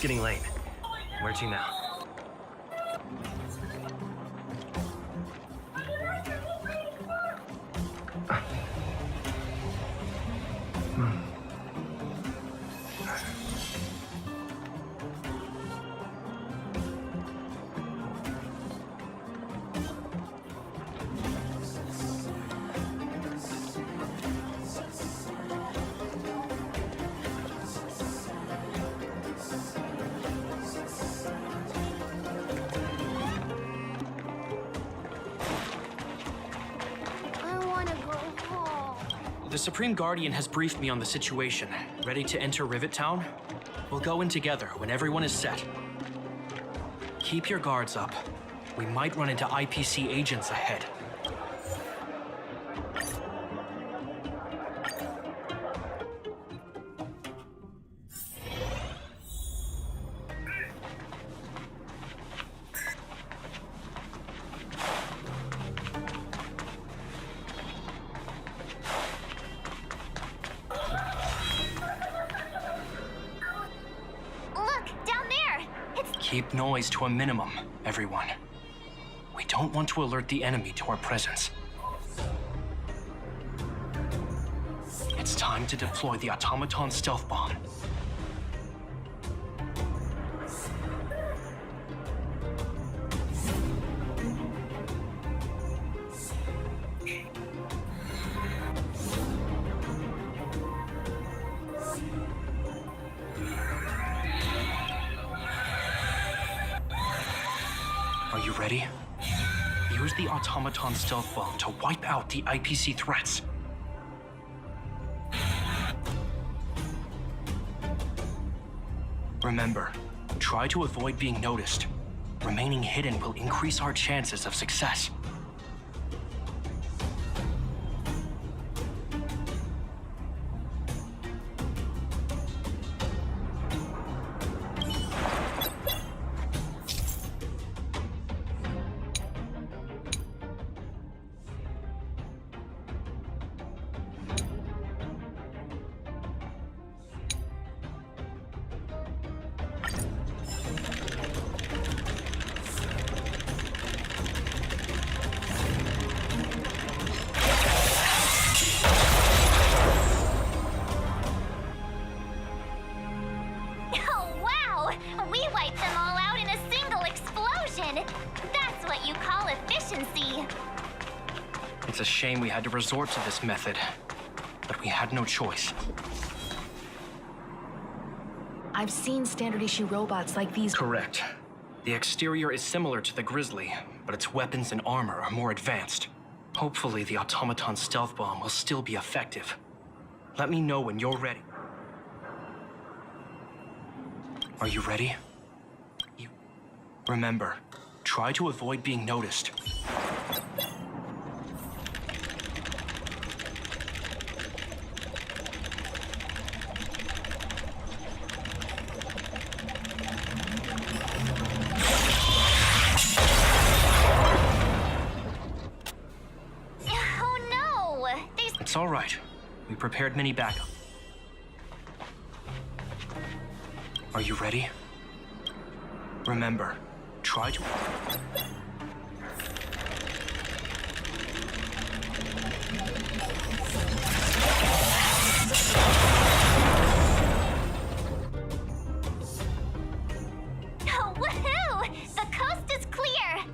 getting late. Where to now? The Supreme Guardian has briefed me on the situation. Ready to enter Rivet Town? We'll go in together when everyone is set. Keep your guards up. We might run into IPC agents ahead. Keep noise to a minimum, everyone. We don't want to alert the enemy to our presence. It's time to deploy the automaton stealth bomb. Are you ready? Use the automaton stealth bomb to wipe out the IPC threats. Remember, try to avoid being noticed. Remaining hidden will increase our chances of success. It's a shame we had to resort to this method, but we had no choice. I've seen standard issue robots like these. Correct. The exterior is similar to the Grizzly, but its weapons and armor are more advanced. Hopefully the automaton stealth bomb will still be effective. Let me know when you're ready. Are you ready? Remember, try to avoid being noticed. It's all right. We prepared mini backup. Are you ready? Remember, try to... Woohoo! The coast is clear!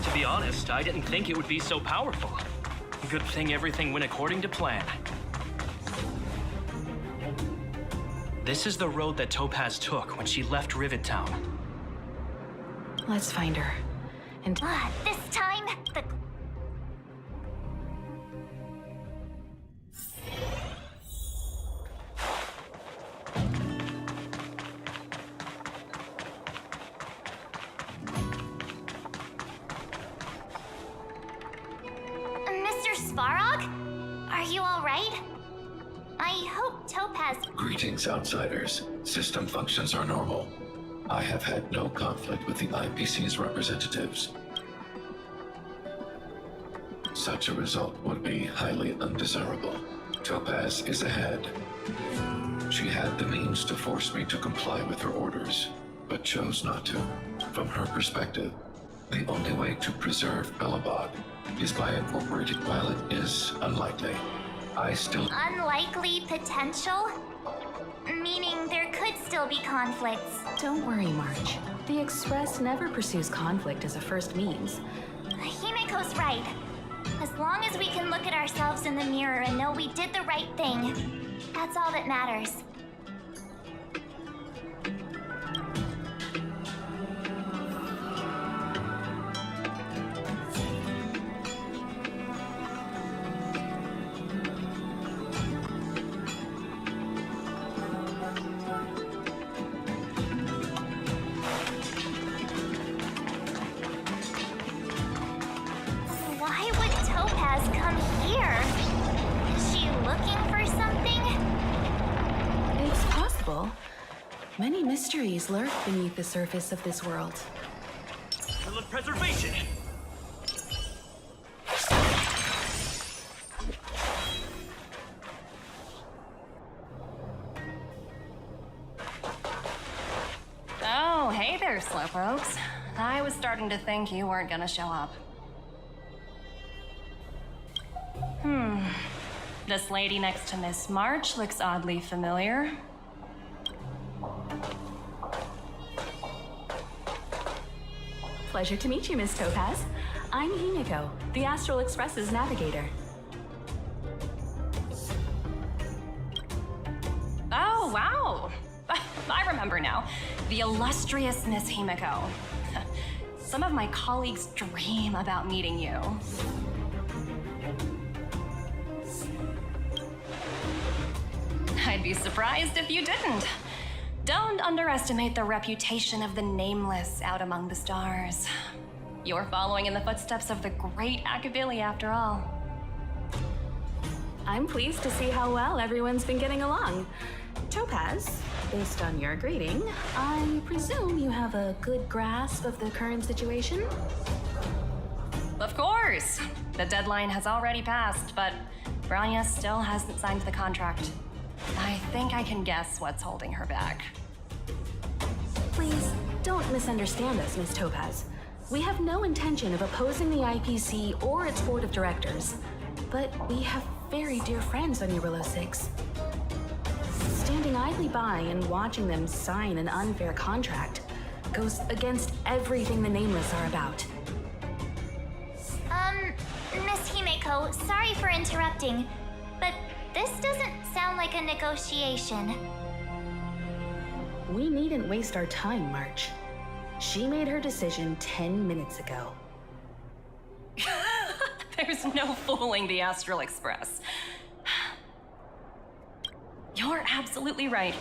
To be honest, I didn't think it would be so powerful. Good thing everything went according to plan. This is the road that Topaz took when she left Rivet Town. Let's find her. And this time, the... Mr. Svarog? Are you all right? I hope Topaz... Greetings, outsiders. System functions are normal. I have had no conflict with the IPC's representatives. Such a result would be highly undesirable. Topaz is ahead. She had the means to force me to comply with her orders, but chose not to. From her perspective, the only way to preserve Belobog is by incorporating. While it is unlikely, I still... Unlikely potential? Meaning there could still be conflicts. Don't worry, March. The Express never pursues conflict as a first means. Himiko's right. As long as we can look at ourselves in the mirror and know we did the right thing, that's all that matters. Why would Topaz come here? Is she looking for something? It's possible. Many mysteries lurk beneath the surface of this world. Pillar preservation! Oh, hey there, slowpokes. I was starting to think you weren't gonna show up. This lady next to Miss March looks oddly familiar. Pleasure to meet you, Miss Topaz. I'm Himiko, the Astral Express's navigator. Oh, wow! I remember now. The illustrious Miss Himiko. Some of my colleagues dream about meeting you. I'd be surprised if you didn't. Don't underestimate the reputation of the nameless out among the stars. You're following in the footsteps of the great Akavili, after all. I'm pleased to see how well everyone's been getting along. Topaz, based on your greeting, I presume you have a good grasp of the current situation? Of course! The deadline has already passed, but Branya still hasn't signed the contract. I think I can guess what's holding her back. Please, don't misunderstand us, Miss Topaz. We have no intention of opposing the IPC or its board of directors, but we have very dear friends on Urillo 6. Standing idly by and watching them sign an unfair contract goes against everything the Nameless are about. Miss Himiko, sorry for interrupting, but this doesn't sound like a negotiation. We needn't waste our time, March. She made her decision 10 minutes ago. There's no fooling the Astral Express. You're absolutely right.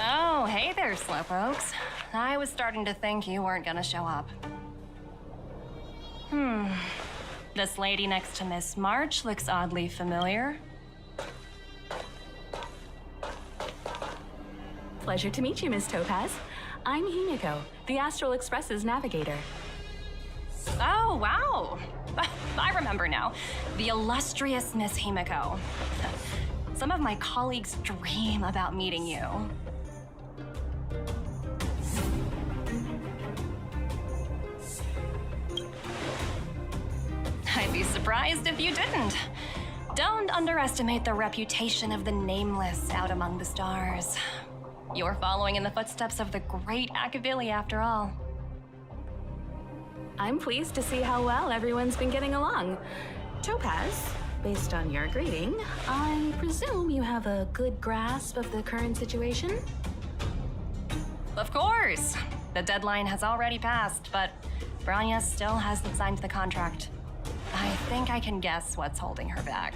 Oh, hey there, slowpokes. I was starting to think you weren't gonna show up. This lady next to Miss March looks oddly familiar. Pleasure to meet you, Miss Topaz. I'm Himiko, the Astral Express's navigator. Oh, wow! I remember now. The illustrious Miss Himiko. Some of my colleagues dream about meeting you. I'd be surprised if you didn't. Don't underestimate the reputation of the nameless out among the stars. You're following in the footsteps of the great Akavili after all. I'm pleased to see how well everyone's been getting along. Topaz, based on your greeting, I presume you have a good grasp of the current situation? Of course! The deadline has already passed, but Branya still hasn't signed the contract. I think I can guess what's holding her back.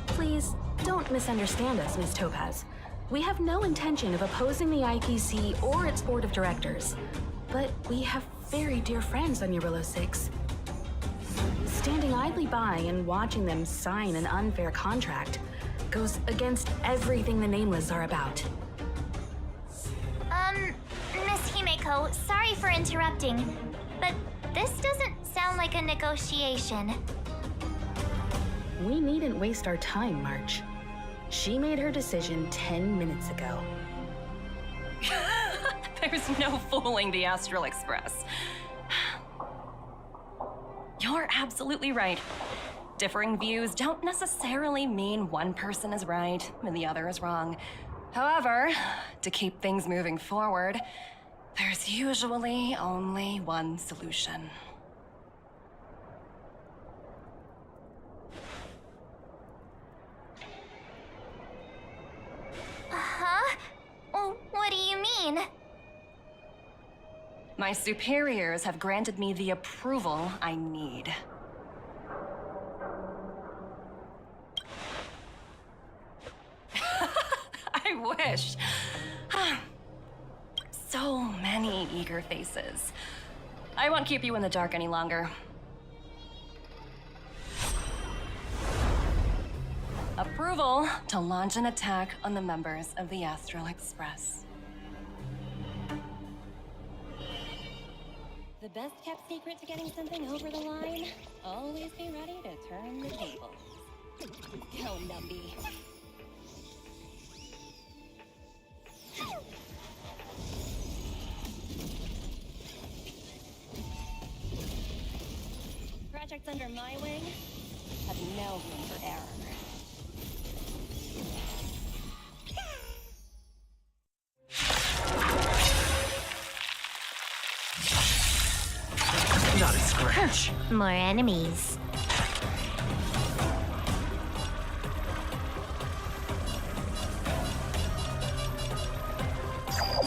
Please, don't misunderstand us, Miss Topaz. We have no intention of opposing the IPC or its board of directors, but we have very dear friends on Eurilo 6. Standing idly by and watching them sign an unfair contract goes against everything the Nameless are about. Miss Himeko, sorry for interrupting, but this doesn't sound like a negotiation. We needn't waste our time, March. She made her decision 10 minutes ago. There's no fooling the Astral Express. You're absolutely right. Differing views don't necessarily mean one person is right and the other is wrong. However, to keep things moving forward, there's usually only one solution. Huh? Oh, what do you mean? My superiors have granted me the approval I need. I wish. So many eager faces. I won't keep you in the dark any longer. Approval to launch an attack on the members of the Astral Express. The best kept secret to getting something over the line? Always be ready to turn the tables. Go, Numby. Projects under my wing have no room for error. Not a scratch. More enemies.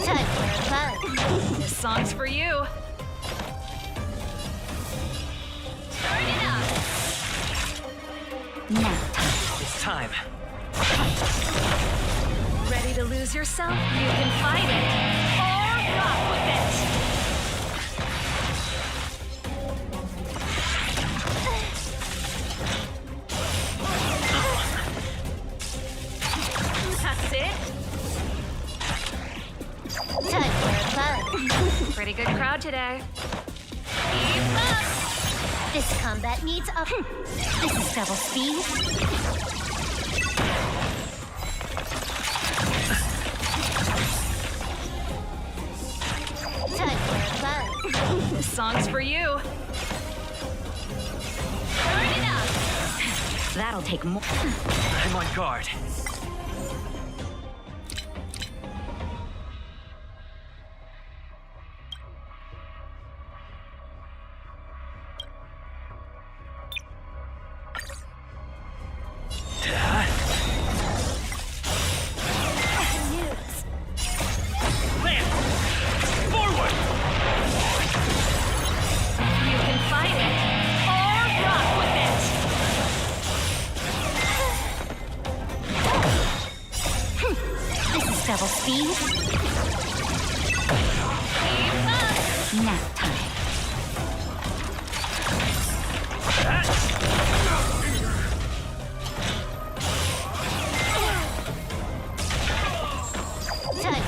Time for fun. This song's for you. Turn it up. Now. It's time. Ready to lose yourself? You can fight it or rock with it. That's it. Time for fun. Pretty good crowd today. Keep up. This combat needs up. This is double speed. Time for fun. This song's for you. Turn it up. That'll take more. I'm on guard. Lance! Forward! You can fight it or rock with it. This is double speed. Keep up. Nap time. Time.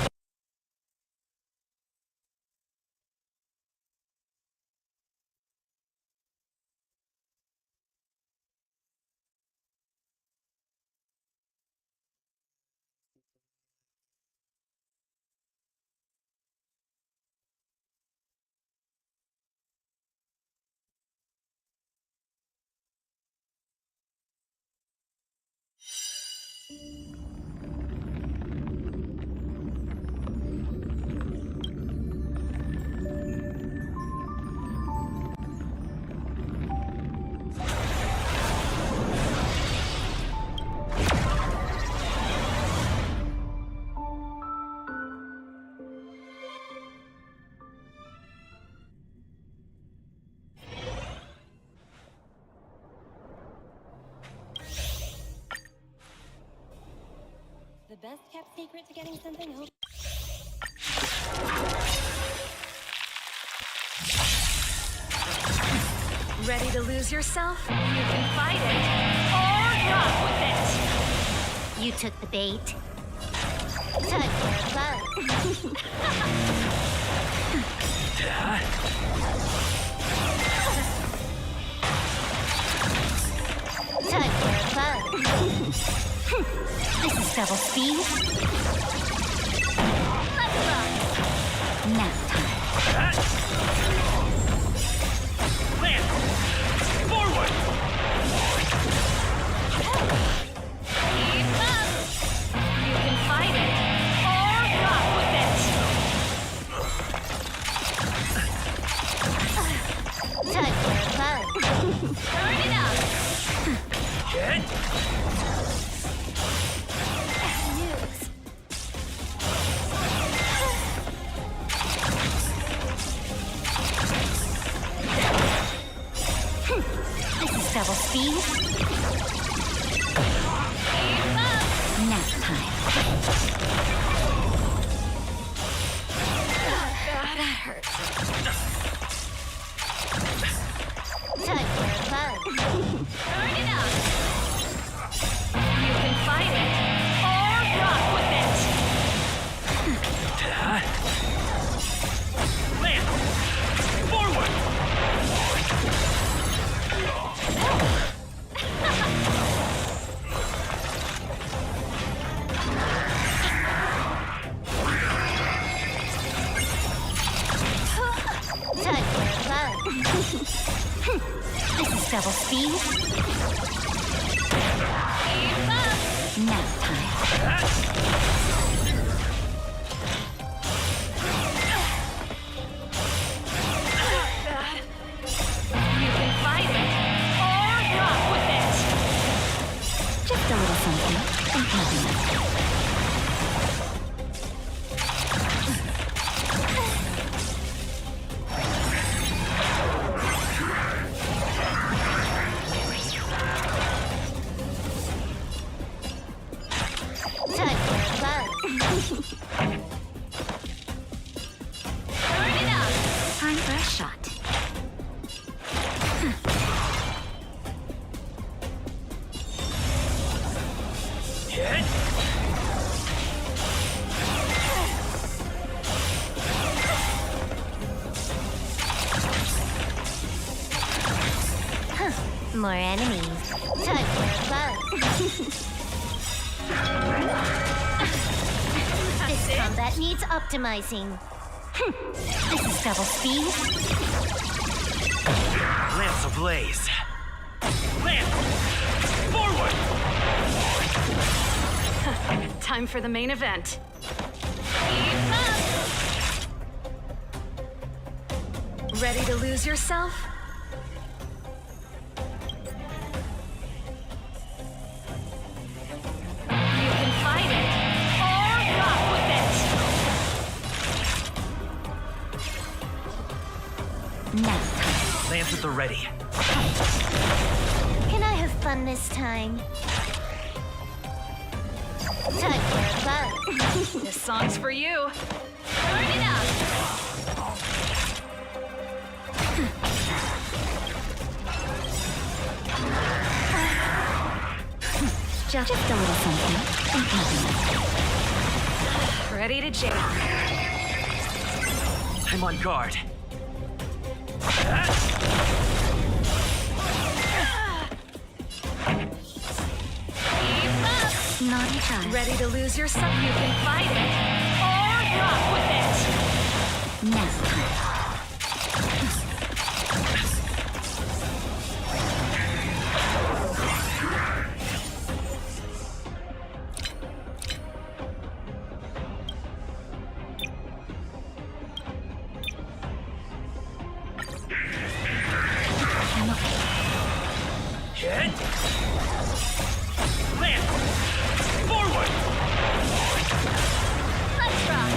The best kept secret to getting something over. Ready to lose yourself? You can fight it or rock with it. You took the bait. Time for fun. Time for fun. This is double speed. Let's rock. Nap time. Land! Forward! Keep up. You can fight it or rock with it. Time for fun. Turn it up. Get! News. This is double speed. Keep up. Nap time. That hurts. Time for fun. Turn it up. You can fight it or rock with it. Land! Forward! Time for fun. This is double speed. Keep up. Nap time. You can fight it or rock with it. Just a little something. I'm happy. Time for fun. Turn it up. Time for a shot. Get! More enemies. Time for fun. This combat needs optimizing. This is double speed. Lance ablaze! Land! Forward! Time for the main event. Keep up. Ready to lose yourself? You can fight it or rock with it. Nap time. Lance at the ready. Can I have fun this time? Time for fun. This song's for you. Turn it up. Just a little something. I'm happy. Ready to jam. I'm on guard. Keep up. Naughty child. Ready to lose yourself? You can fight it or rock with it. Nap time. Get! Land! Forward! Let's rock.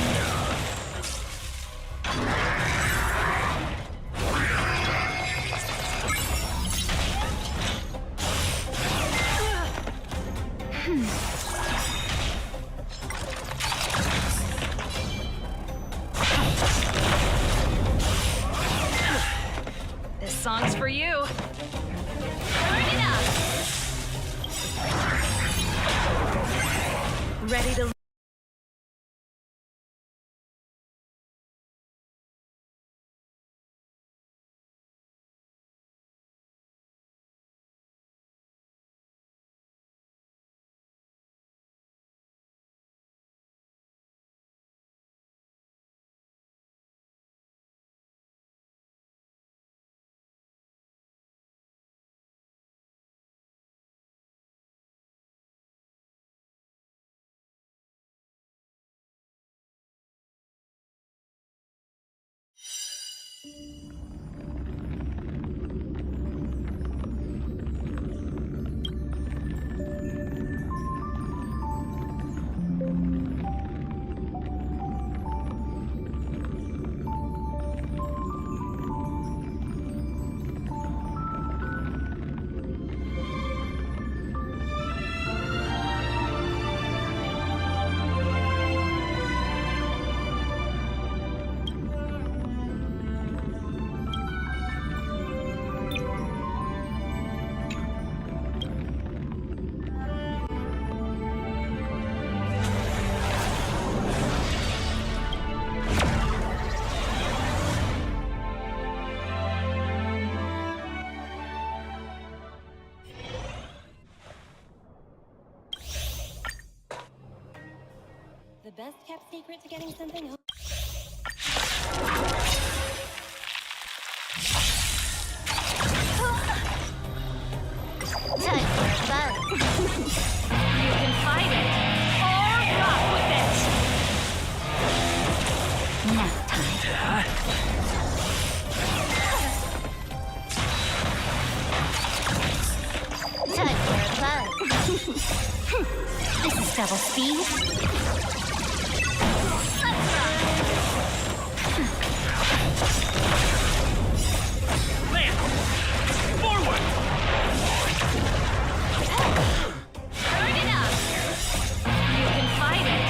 The best kept secret to getting something over. Time for a bug. You can fight it or rock with it. Nap time. Time for a bug. This is double speed. Let's rock. Land! Forward! Turn it up. You can fight it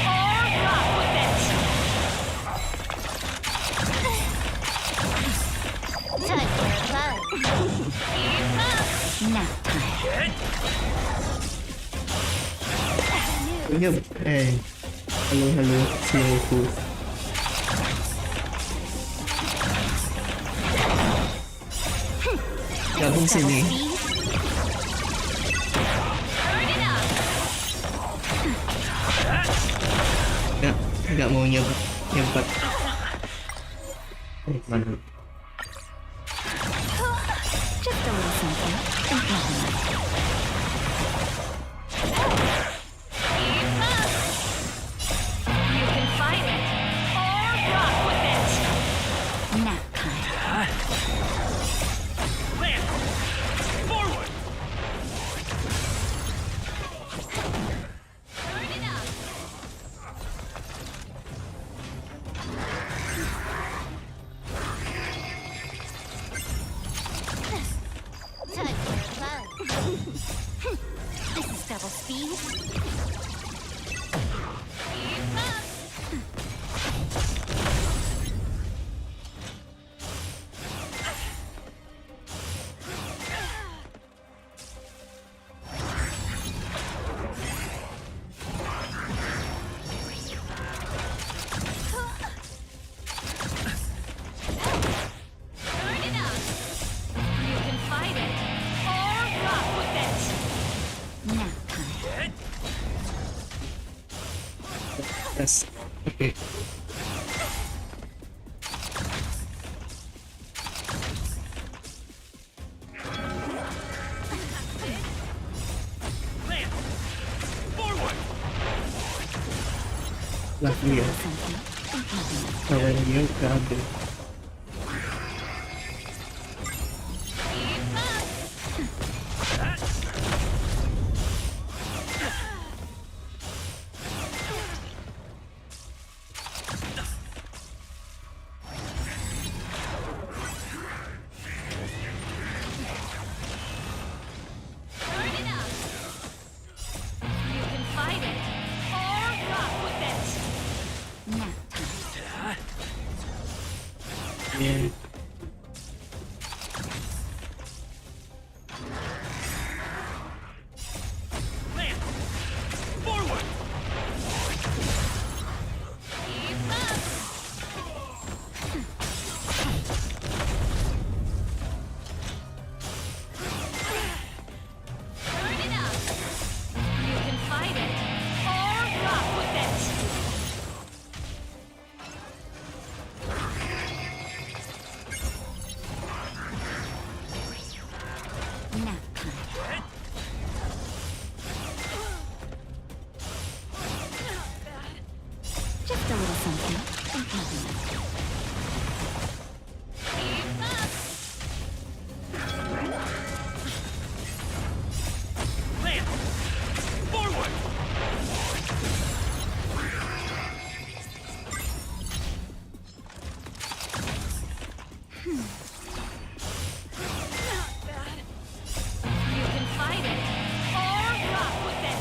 or rock with it. Time for a bug. Keep up. Nap time. Yep. Hey. Halo, siangku. Gabung sini. Turn it up. Nggak mau nyebat. Mana? Just a little something. Think nothing of it. Keep up. You can fight it or rock with it. Nap time. Land! Forward! Turn it up. Time for a bug. This is double speed. Keep up. Turn it up. You can fight it or rock with it. Nap time. Yes. Okay. Land! Forward! Lagi ya. Something. Think nothing of it. Kalau dia nggak ada. Keep up. Turn it up. You can fight it or rock with it. Nap time. Yeah. Land! Forward! Keep up. Turn it up. You can fight it or rock with it. Nap time. Just a little something. Think nothing of it. Keep up. Land! Forward! You can fight it or rock with it.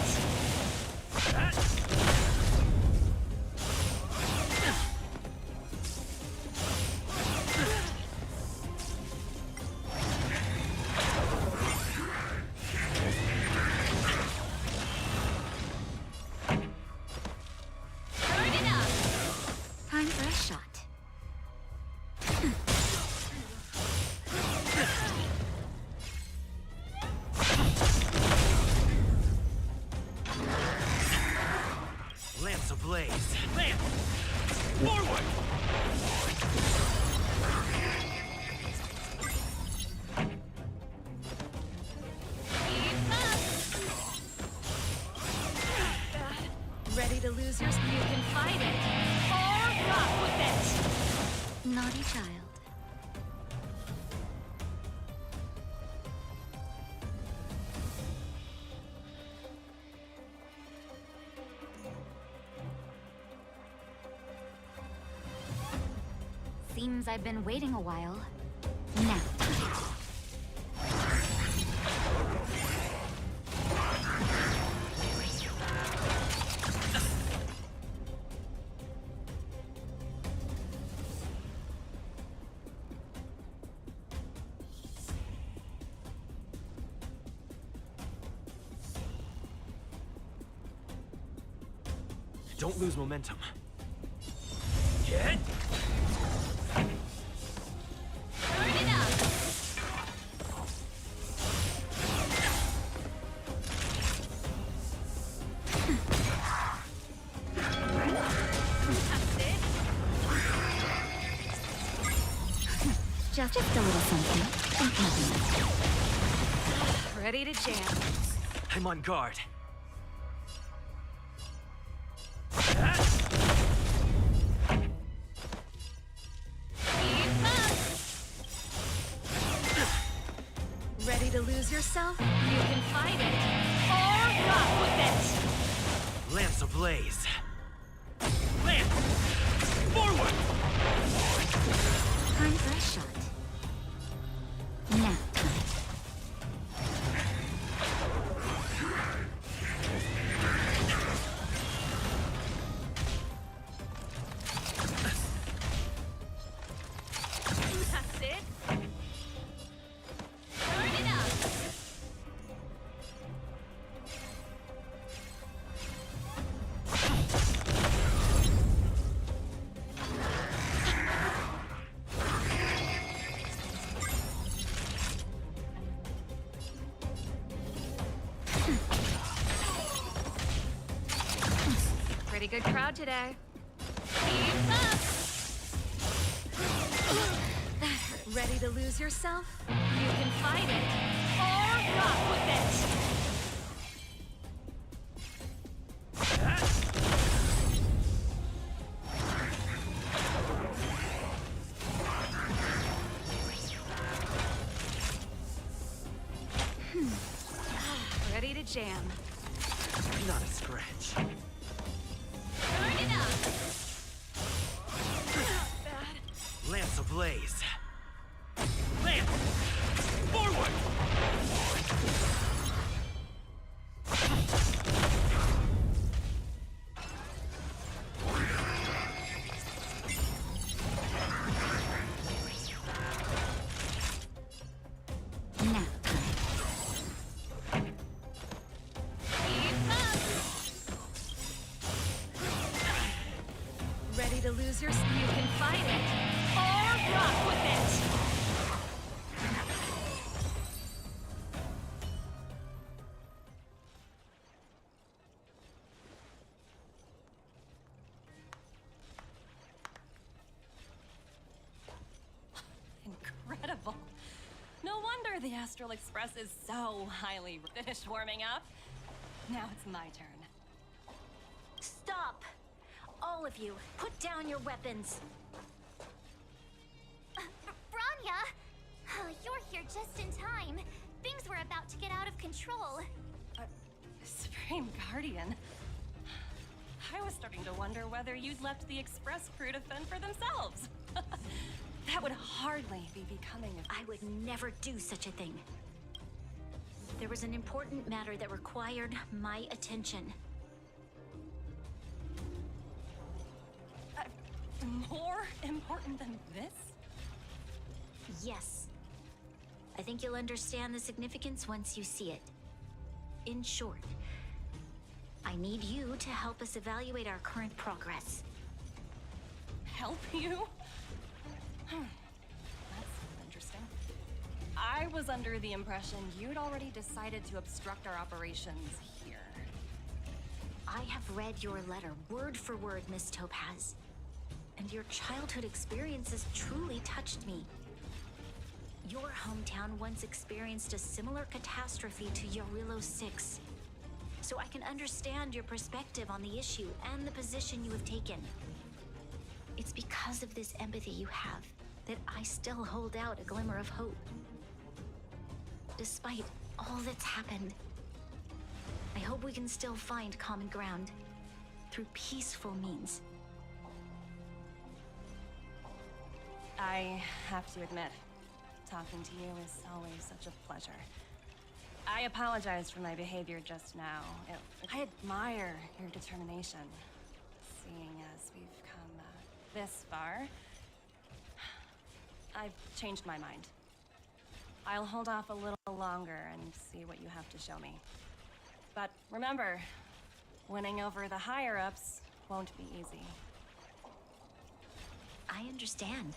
Lance ablaze. Lance! Forward! Ready to lose yours? You can fight it. Or rock with it. Naughty child. Seems I've been waiting a while. Now. Don't lose momentum. Get! Turn it up. That's it. Just a little something. Think nothing else. Ready to jam. I'm on guard. Ready to lose yourself? You can fight it. Or rock with it. Lance ablaze. Lance! Forward! Time for a shot. Now. That's it. Turn it up. Pretty good crowd today. Keep up. Ready to lose yourself? You can fight it. Or rock with it. Ready to jam. Not a scratch. Turn it up. Bad. Lance ablaze. Lance! Forward! Now. Keep up. Ready to lose yourself? You can fight it. Or rock with it. Incredible. No wonder the Astral Express is so highly finished warming up. Now it's my turn. Stop! All of you, put down your weapons. Branya! You're here just in time. Things were about to get out of control. Supreme Guardian. I was starting to wonder whether you'd left the Express crew to fend for themselves. That would hardly be becoming of... I would never do such a thing. There was an important matter that required my attention. More important than this? Yes. I think you'll understand the significance once you see it. In short, I need you to help us evaluate our current progress. Help you? That's interesting. I was under the impression you'd already decided to obstruct our operations here. I have read your letter word for word, Miss Topaz. And your childhood experiences truly touched me. Your hometown once experienced a similar catastrophe to Yorillo 6. So I can understand your perspective on the issue and the position you have taken. It's because of this empathy you have that I still hold out a glimmer of hope. Despite all that's happened, I hope we can still find common ground through peaceful means. I have to admit, talking to you is always such a pleasure. I apologize for my behavior just now. I admire your determination, seeing as we've come this far. I've changed my mind. I'll hold off a little longer and see what you have to show me. But remember, winning over the higher-ups won't be easy. I understand.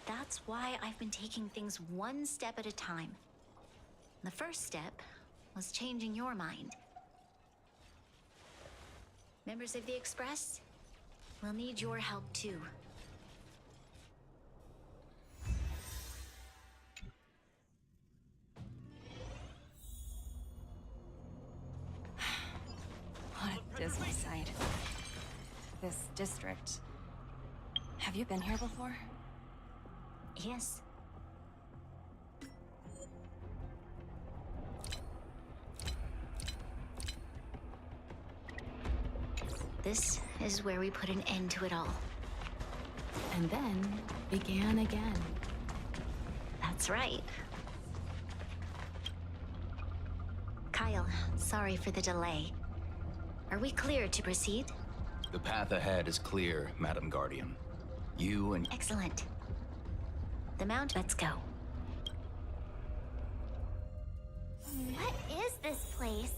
That's why I've been taking things one step at a time. The first step was changing your mind. Members of the Express, we'll need your help too. What a dismal sight. This district. Have you been here before? Yes. This is where we put an end to it all. And then began again. That's right. Kyle, sorry for the delay. Are we clear to proceed? The path ahead is clear, Madam Guardian. You and... Excellent. The mount, let's go. What is this place?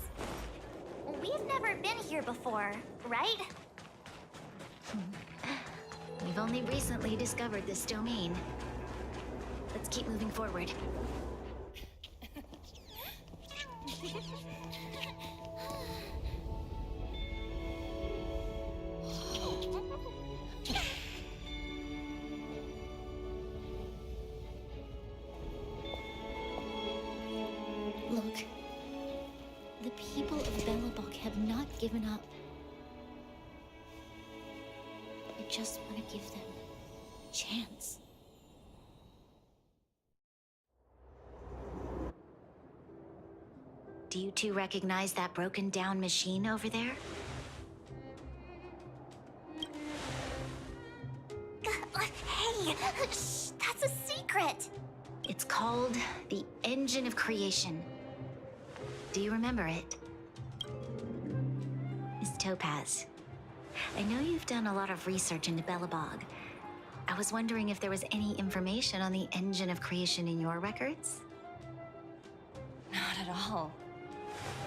We've never been here before, right? We've only recently discovered this domain. Let's keep moving forward. Look. The people of Belobog have not given up. I just want to give them a chance. Do you two recognize that broken down machine over there? Hey! Shh! That's a secret! It's called the Engine of Creation. Do you remember it? Miss Topaz, I know you've done a lot of research into Belobog. I was wondering if there was any information on the Engine of Creation in your records? Not at all.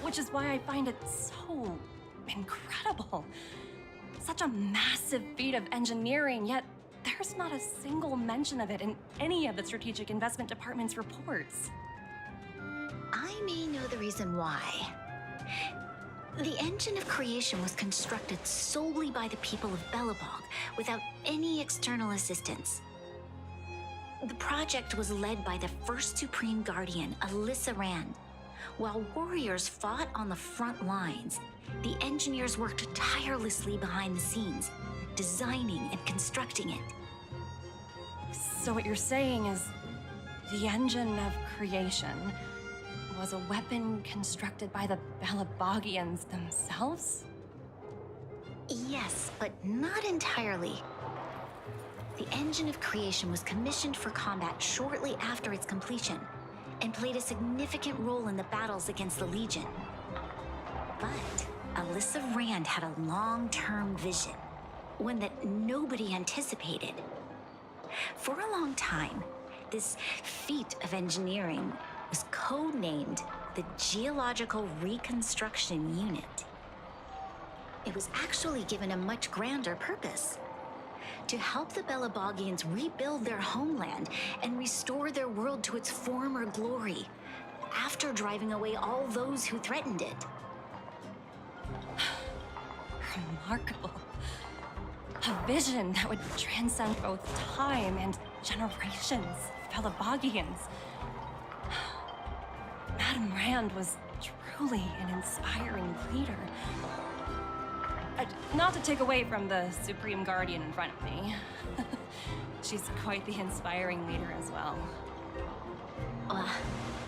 Which is why I find it so incredible. Such a massive feat of engineering, yet there's not a single mention of it in any of the Strategic Investment Department's reports. I may know the reason why. The Engine of Creation was constructed solely by the people of Belobog, without any external assistance. The project was led by the first Supreme Guardian, Alyssa Rand. While warriors fought on the front lines, the engineers worked tirelessly behind the scenes, designing and constructing it. So what you're saying is the Engine of Creation was a weapon constructed by the Belabogians themselves? Yes, but not entirely. The Engine of Creation was commissioned for combat shortly after its completion, and played a significant role in the battles against the Legion. But Alyssa Rand had a long-term vision, one that nobody anticipated. For a long time, this feat of engineering was codenamed the Geological Reconstruction Unit. It was actually given a much grander purpose: to help the Belabogians rebuild their homeland and restore their world to its former glory, after driving away all those who threatened it. remarkable. A vision that would transcend both time and generations of Pelabogians. Madame Rand was truly an inspiring leader. Not to take away from the Supreme Guardian in front of me. She's quite the inspiring leader as well.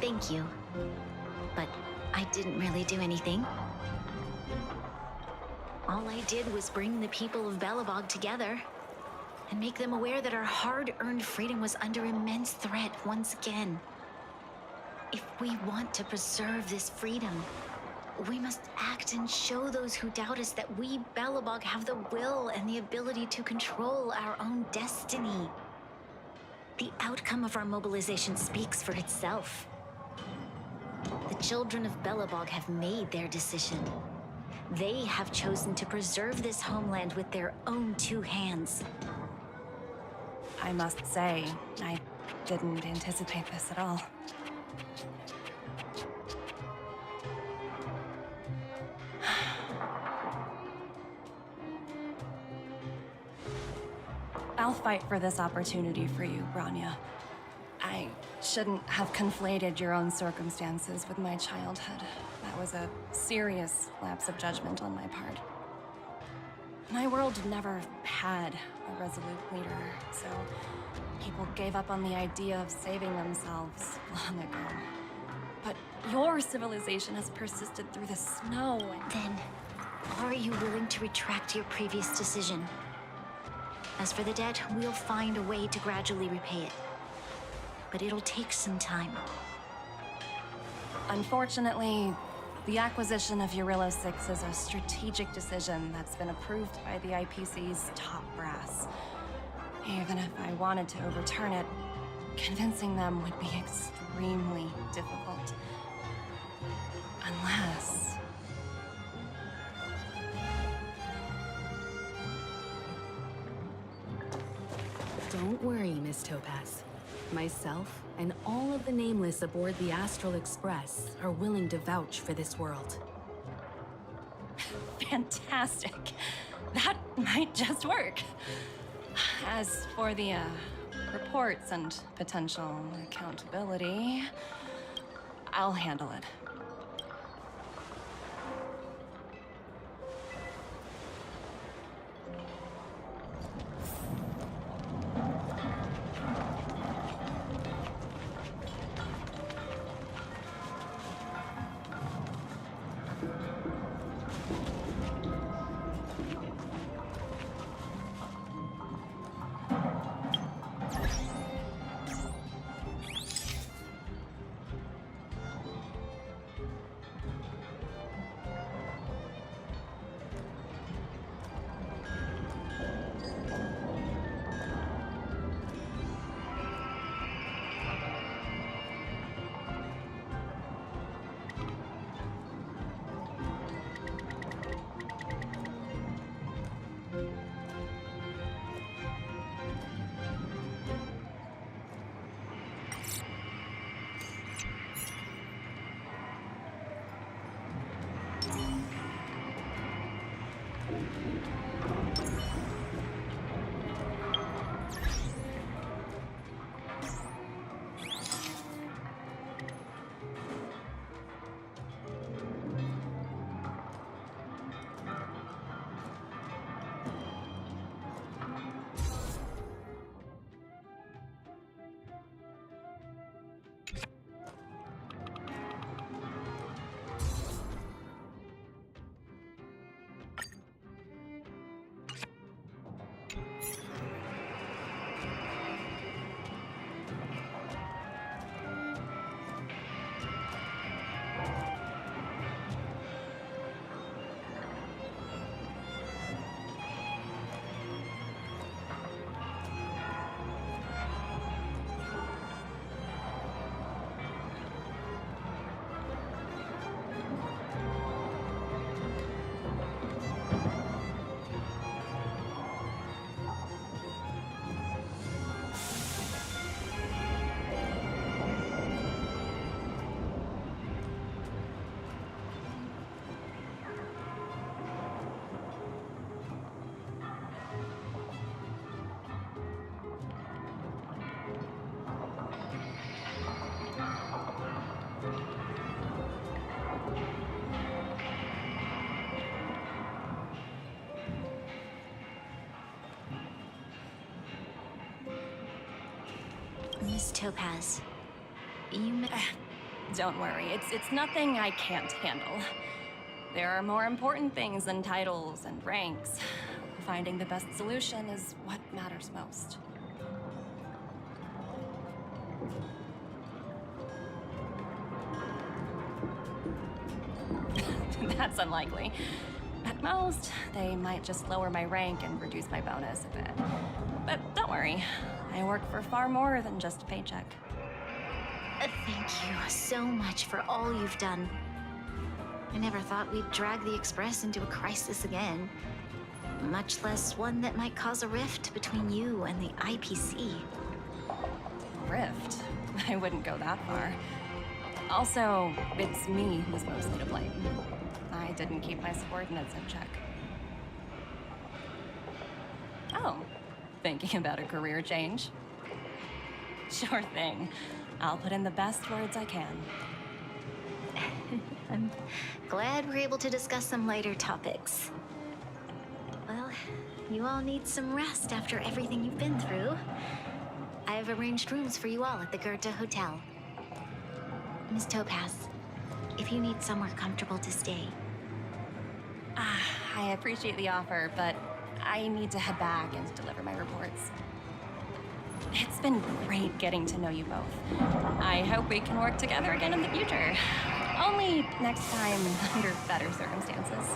Thank you. But I didn't really do anything. All I did was bring the people of Belobog together and make them aware that our hard-earned freedom was under immense threat once again. If we want to preserve this freedom, we must act and show those who doubt us that we, Belobog, have the will and the ability to control our own destiny. The outcome of our mobilization speaks for itself. The children of Belobog have made their decision. They have chosen to preserve this homeland with their own two hands. I must say, I didn't anticipate this at all. I'll fight for this opportunity for you, Branya. I shouldn't have conflated your own circumstances with my childhood. That was a serious lapse of judgment on my part. My world never had a resolute leader, so people gave up on the idea of saving themselves long ago. But your civilization has persisted through the snow and... Then, are you willing to retract your previous decision? As for the debt, we'll find a way to gradually repay it. But it'll take some time. Unfortunately, the acquisition of Urilla 6 is a strategic decision that's been approved by the IPC's top brass. Even if I wanted to overturn it, convincing them would be extremely difficult. Unless... Don't worry, Miss Topaz. Myself and all of the Nameless aboard the Astral Express are willing to vouch for this world. Fantastic. That might just work. As for the reports and potential accountability, I'll handle it. Miss Topaz, you Don't worry, it's nothing I can't handle. There are more important things than titles and ranks. Finding the best solution is what matters most. That's unlikely. At most, they might just lower my rank and reduce my bonus a bit. But don't worry, I work for far more than just a paycheck. thank you so much for all you've done. I never thought we'd drag the Express into a crisis again. Much less one that might cause a rift between you and the IPC. Rift? I wouldn't go that far. Also, it's me who's mostly to blame. I didn't keep my subordinates in check. Oh, thinking about a career change? Sure thing. I'll put in the best words I can. I'm glad we're able to discuss some lighter topics. Well, you all need some rest after everything you've been through. I've arranged rooms for you all at the Goethe Hotel. Miss Topaz, if you need somewhere comfortable to stay. I appreciate the offer, but I need to head back and deliver my reports. It's been great getting to know you both. I hope we can work together again in the future. Only next time under better circumstances.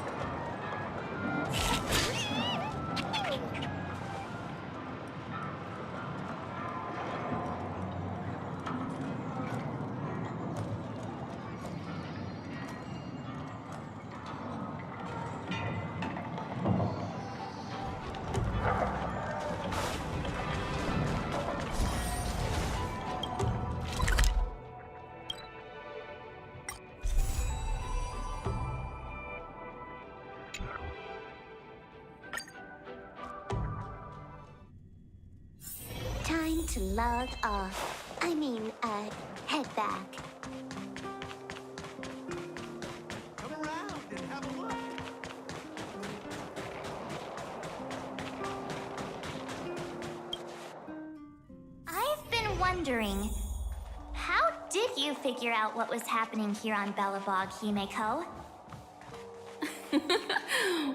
Time to log off. Head back. Come around and have a look. I've been wondering, how did you figure out what was happening here on Belobog, Himeko?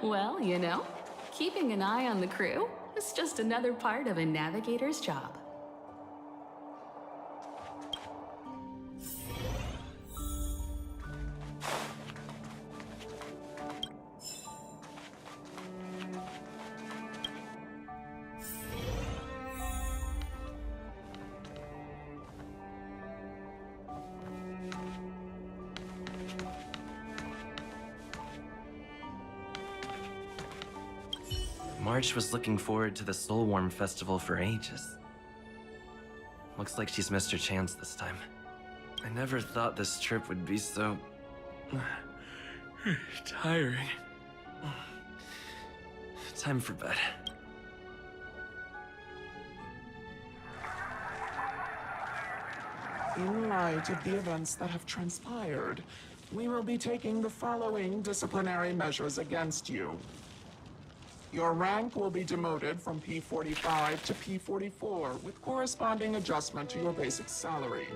Well, you know, keeping an eye on the crew is just another part of a navigator's job. March was looking forward to the Soulwarm Festival for ages. Looks like she's missed her chance this time. I never thought this trip would be so... tiring. Time for bed. In light of the events that have transpired, we will be taking the following disciplinary measures against you. Your rank will be demoted from P45 to P44 with corresponding adjustment to your basic salary.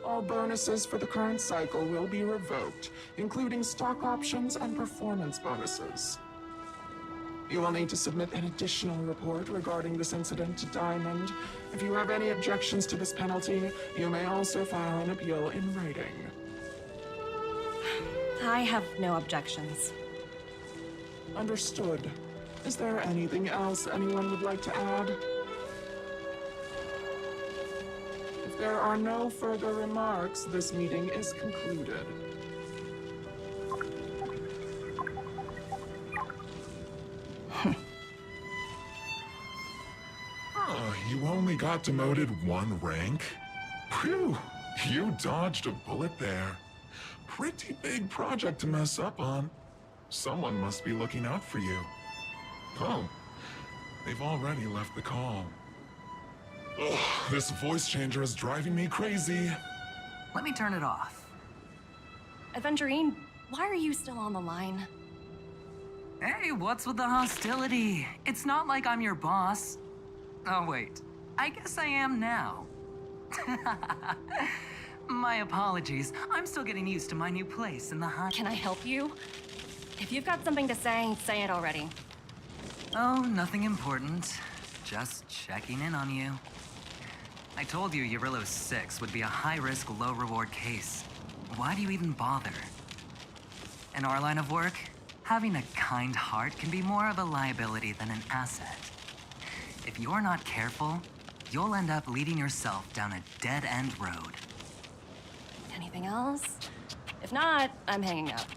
All bonuses for the current cycle will be revoked, including stock options and performance bonuses. You will need to submit an additional report regarding this incident to Diamond. If you have any objections to this penalty, you may also file an appeal in writing. I have no objections. Understood. Is there anything else anyone would like to add? If there are no further remarks, this meeting is concluded. You only got demoted one rank? Phew, you dodged a bullet there. Pretty big project to mess up on. Someone must be looking out for you. Oh, they've already left the call. Ugh, this voice changer is driving me crazy. Let me turn it off. Aventurine, why are you still on the line? Hey, what's with the hostility? It's not like I'm your boss. Oh, wait. I guess I am now. My apologies. I'm still getting used to my new place in the high. Can I help you? If you've got something to say it already. Oh, nothing important. Just checking in on you. I told you Eurillo 6 would be a high-risk, low-reward case. Why do you even bother? In our line of work, having a kind heart can be more of a liability than an asset. If you're not careful, you'll end up leading yourself down a dead-end road. Anything else? If not, I'm hanging up.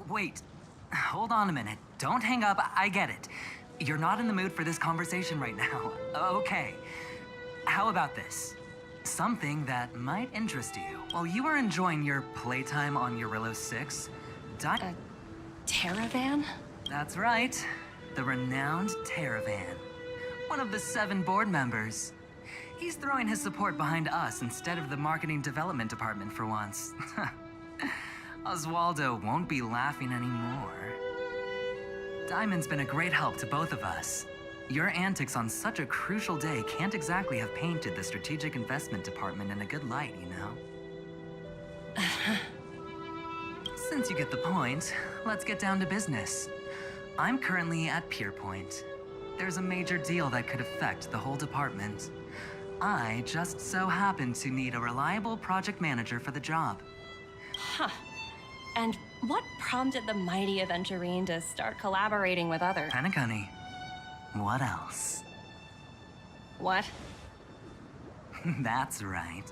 Wait, hold on a minute. Don't hang up, I get it. You're not in the mood for this conversation right now. Okay. How about this? Something that might interest you. While you were enjoying your playtime on Eurillo 6, Terravan? That's right. The renowned Terravan. One of the 7 board members. He's throwing his support behind us instead of the marketing development department for once. Oswaldo won't be laughing anymore. Diamond's been a great help to both of us. Your antics on such a crucial day can't exactly have painted the strategic investment department in a good light, you know? Since you get the point, let's get down to business. I'm currently at Pierpoint. There's a major deal that could affect the whole department. I just so happen to need a reliable project manager for the job. Huh. And what prompted the mighty Aventurine to start collaborating with others? Penacunny. What else? What? That's right.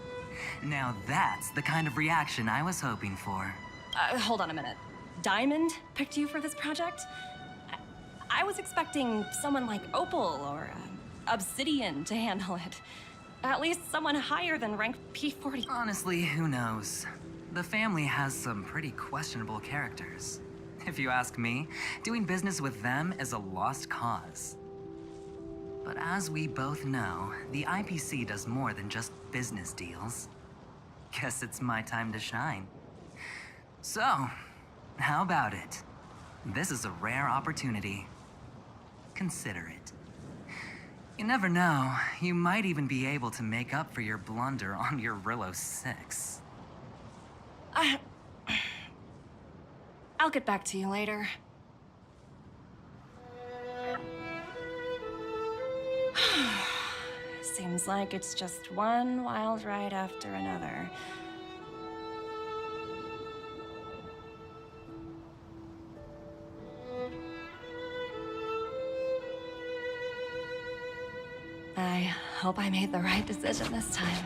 Now that's the kind of reaction I was hoping for. Hold on a minute. Diamond picked you for this project? I was expecting someone like Opal or Obsidian to handle it. At least someone higher than rank P40. Honestly, who knows? The family has some pretty questionable characters. If you ask me, doing business with them is a lost cause. But as we both know, the IPC does more than just business deals. Guess it's my time to shine. So, how about it? This is a rare opportunity. Consider it. You never know, you might even be able to make up for your blunder on your Eurillo 6. I'll get back to you later. Seems like it's just one wild ride after another. I hope I made the right decision this time.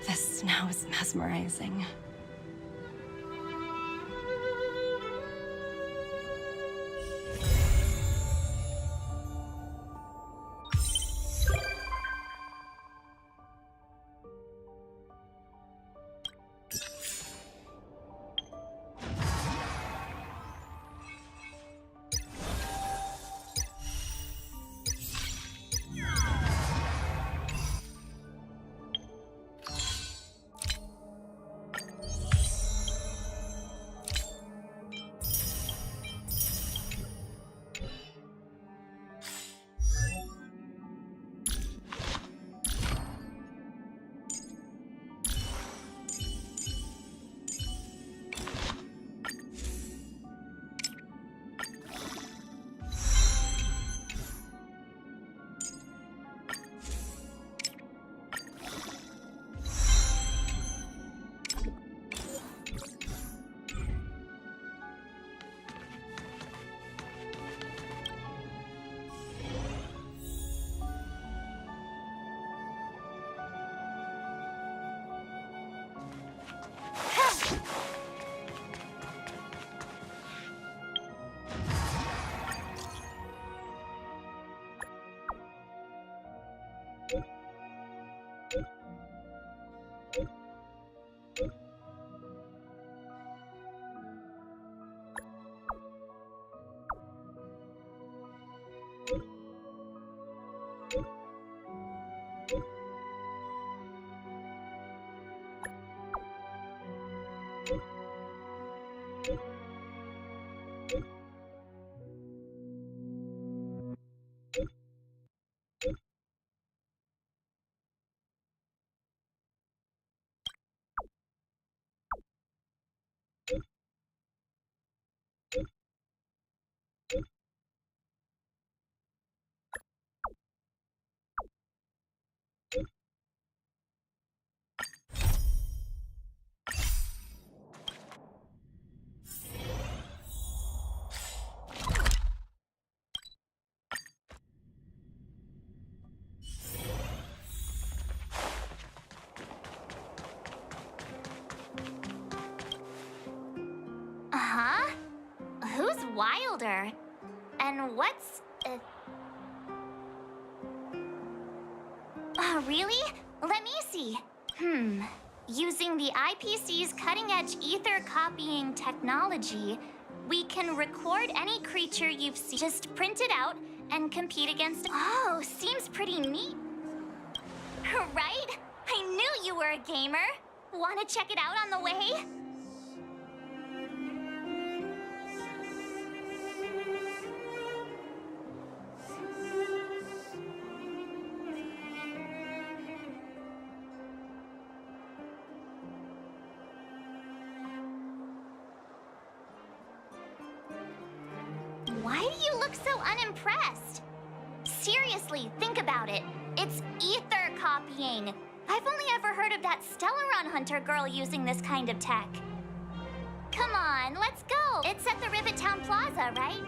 This snow is mesmerizing. Wilder. And what's... really? Let me see. Using the IPC's cutting-edge ether copying technology, we can record any creature you've seen. Just print it out and compete against... Oh, seems pretty neat. Right? I knew you were a gamer. Want to check it out on the way? Why do you look so unimpressed? Seriously, think about it. It's ether copying. I've only ever heard of that Stellaron Hunter girl using this kind of tech. Come on, let's go. It's at the Rivet Town Plaza, right?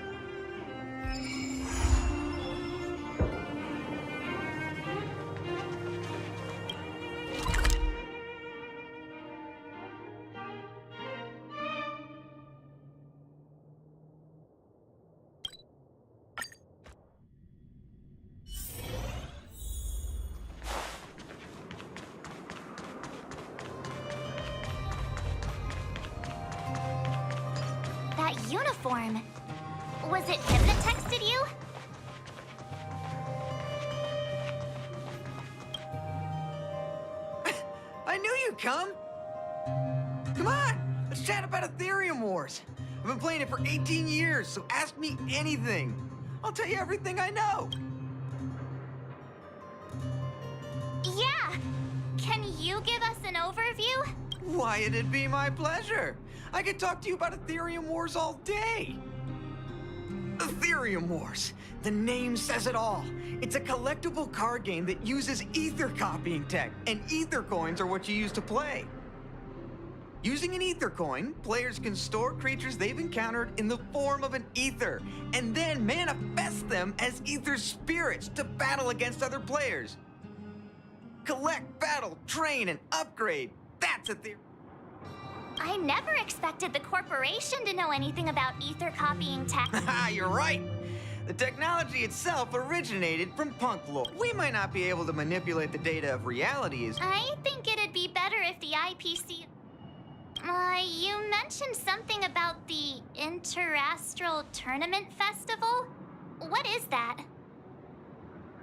Uniform. Was it him that texted you? I knew you'd come! Come on! Let's chat about Ethereum Wars. I've been playing it for 18 years, so ask me anything. I'll tell you everything I know. Yeah! Can you give us an overview? Why, it'd be my pleasure. I could talk to you about Ethereum Wars all day. Ethereum Wars. The name says it all. It's a collectible card game that uses ether copying tech, and ether coins are what you use to play. Using an ether coin, players can store creatures they've encountered in the form of an ether, and then manifest them as ether spirits to battle against other players. Collect, battle, train, and upgrade. That's Ethereum. I never expected the corporation to know anything about ether copying tech. Haha, you're right. The technology itself originated from punk lore. We might not be able to manipulate the data of reality as... I think it'd be better if the IPC... you mentioned something about the Interastral Tournament Festival? What is that?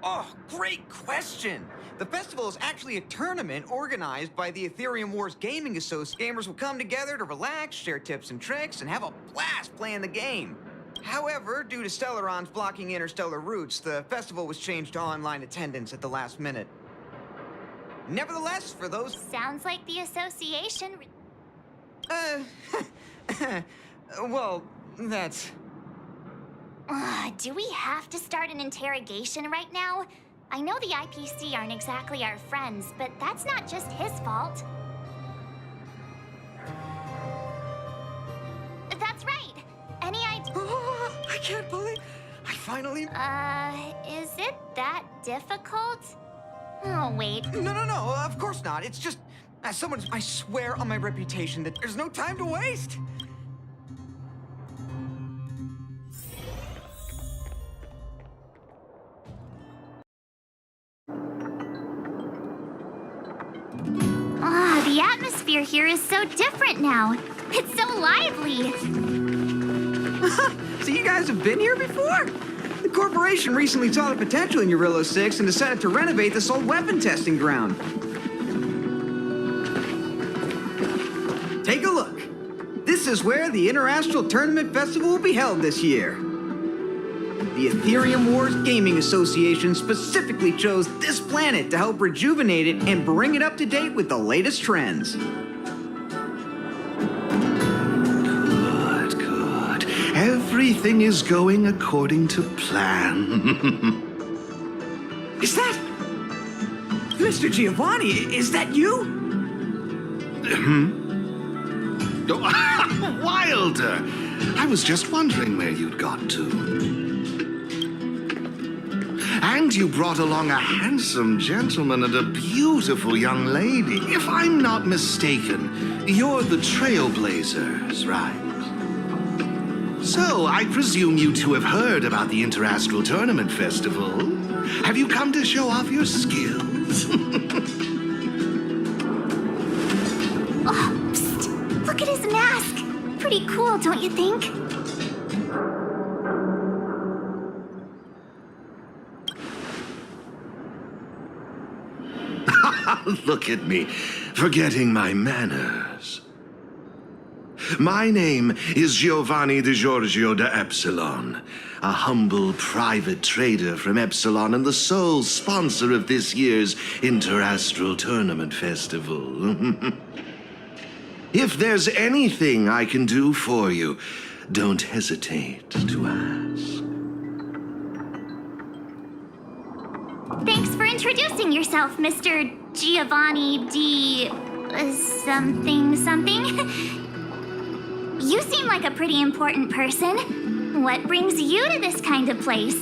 Oh, great question! The festival is actually a tournament organized by the Ethereum Wars Gaming Association. Gamers will come together to relax, share tips and tricks, and have a blast playing the game. However, due to Stellarons blocking interstellar routes, the festival was changed to online attendance at the last minute. Nevertheless, for those... Sounds like the association... well, that's... do we have to start an interrogation right now? I know the IPC aren't exactly our friends, but that's not just his fault. That's right. Any idea? I can't believe... I finally... Is it that difficult? Oh, wait. No, of course not. It's just... As someone, I swear on my reputation that there's no time to waste. The atmosphere here is so different now. It's so lively. So you guys have been here before? The corporation recently saw the potential in Urillo 6 and decided to renovate this old weapon testing ground. Take a look. This is where the Interastral Tournament Festival will be held this year. The Ethereum Wars Gaming Association specifically chose this planet to help rejuvenate it and bring it up to date with the latest trends. Good. Everything is going according to plan. Is that... Mr. Giovanni, is that you? Wilder! I was just wondering where you'd got to. And you brought along a handsome gentleman and a beautiful young lady. If I'm not mistaken, you're the Trailblazers, right? So, I presume you two have heard about the Interastral Tournament Festival. Have you come to show off your skills? Oh, psst. Look at his mask. Pretty cool, don't you think? Look at me, forgetting my manners. My name is Giovanni Di Giorgio de Epsilon, a humble private trader from Epsilon and the sole sponsor of this year's Interastral Tournament Festival. If there's anything I can do for you, don't hesitate to ask. Thanks for introducing yourself, Mr. Giovanni D... something. You seem like a pretty important person. What brings you to this kind of place?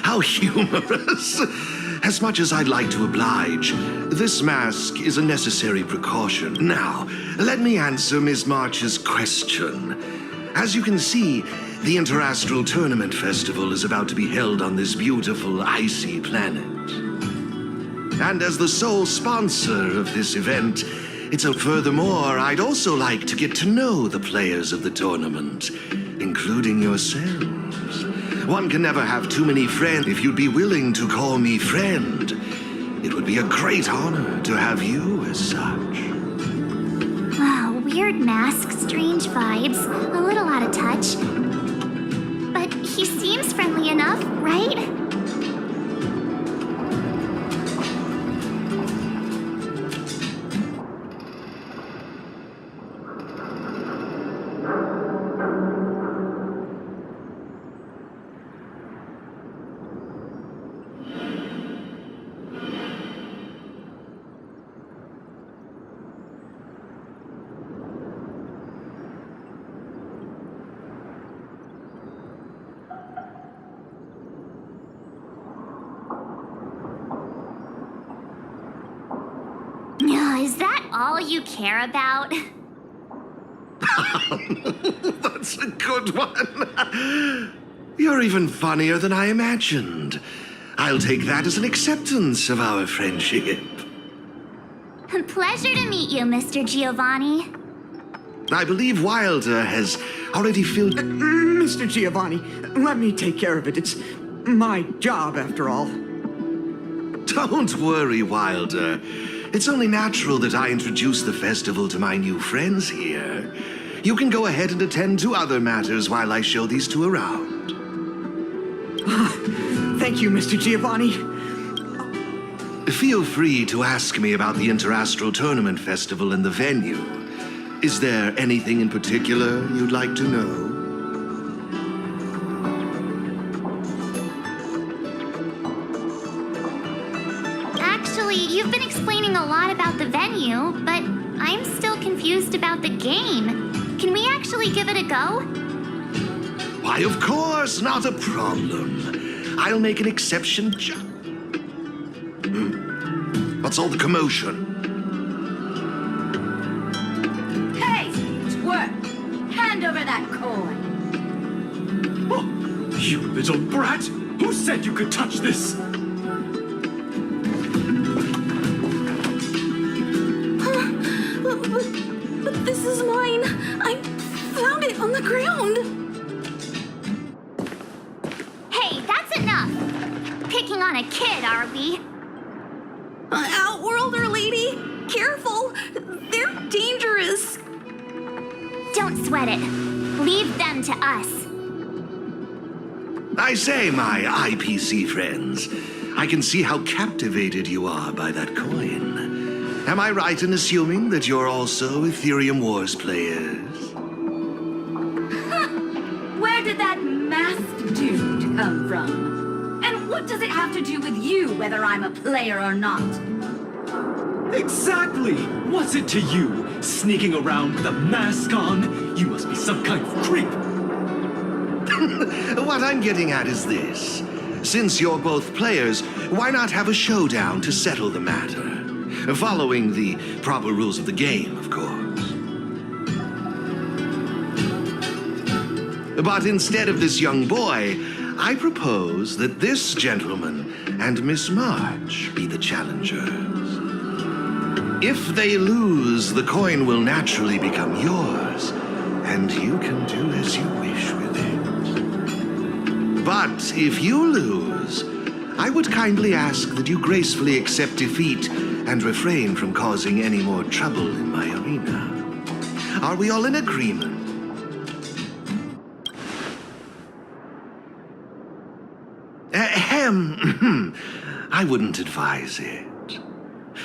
How humorous. As much as I'd like to oblige, this mask is a necessary precaution. Now, let me answer Ms. March's question. As you can see, the Interastral Tournament Festival is about to be held on this beautiful, icy planet. And as the sole sponsor of this event, furthermore, I'd also like to get to know the players of the tournament, including yourselves. One can never have too many friends. If you'd be willing to call me friend, it would be a great honor to have you as such. Wow, weird mask, strange vibes, a little out of touch. But he seems friendly enough, right? Is that all you care about? That's a good one. You're even funnier than I imagined. I'll take that as an acceptance of our friendship. Pleasure to meet you, Mr. Giovanni. I believe Wilder has already filled... Mr. Giovanni, let me take care of it. It's my job, after all. Don't worry, Wilder. It's only natural that I introduce the festival to my new friends here. You can go ahead and attend to other matters while I show these two around. Thank you, Mr. Giovanni. Feel free to ask me about the Interastral Tournament Festival and the venue. Is there anything in particular you'd like to know? Actually, you've been explaining a lot about the venue, but I'm still confused about the game. Can we actually give it a go? Why, of course, not a problem. I'll make an exception What's all the commotion? Hey, twerp! Hand over that coin. Oh, you little brat! Who said you could touch this? But this is mine. I found it on the ground. Hey, that's enough! Picking on a kid, are we? Outworlder lady, careful. They're dangerous. Don't sweat it. Leave them to us. I say, my IPC friends, I can see how captivated you are by that coin. Am I right in assuming that you're also Ethereum Wars players? Where did that masked dude come from? And what does it have to do with you, whether I'm a player or not? Exactly! What's it to you? Sneaking around with a mask on? You must be some kind of creep. What I'm getting at is this. Since you're both players, why not have a showdown to settle the matter? Following the proper rules of the game, of course. But instead of this young boy, I propose that this gentleman and Miss March be the challengers. If they lose, the coin will naturally become yours, and you can do as you wish with it. But if you lose, I would kindly ask that you gracefully accept defeat and refrain from causing any more trouble in my arena. Are we all in agreement? I wouldn't advise it.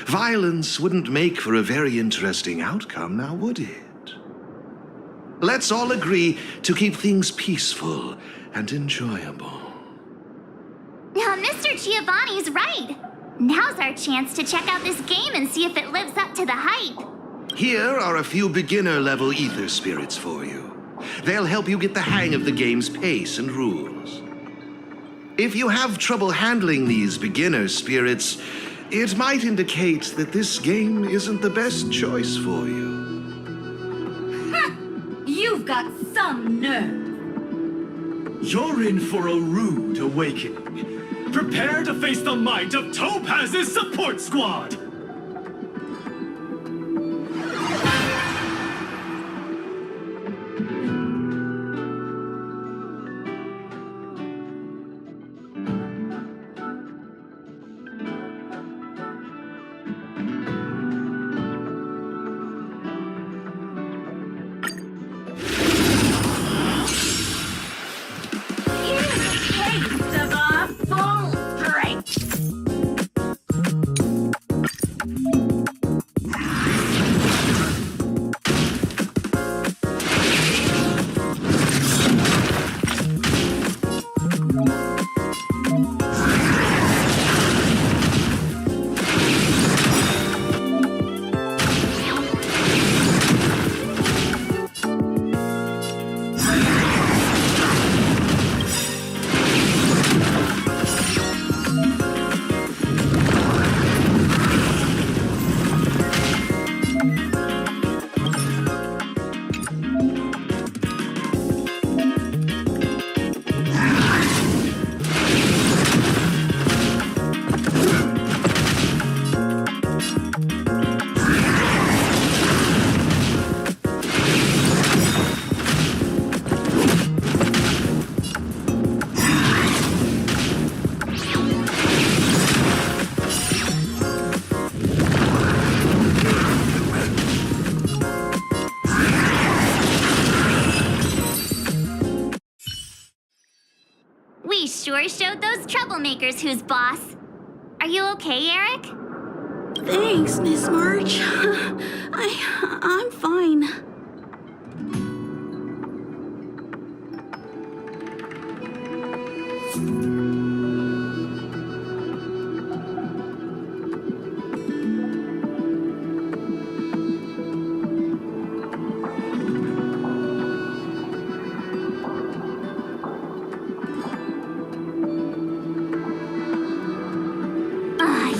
Violence wouldn't make for a very interesting outcome, now would it? Let's all agree to keep things peaceful and enjoyable. Mr. Giovanni's right. Now's our chance to check out this game and see if it lives up to the hype. Here are a few beginner-level ether spirits for you. They'll help you get the hang of the game's pace and rules. If you have trouble handling these beginner spirits, it might indicate that this game isn't the best choice for you. You've got some nerve. You're in for a rude awakening. Prepare to face the might of Topaz's support squad! We sure showed those troublemakers who's boss. Are you okay, Eric? Thanks, Miss March. I'm fine.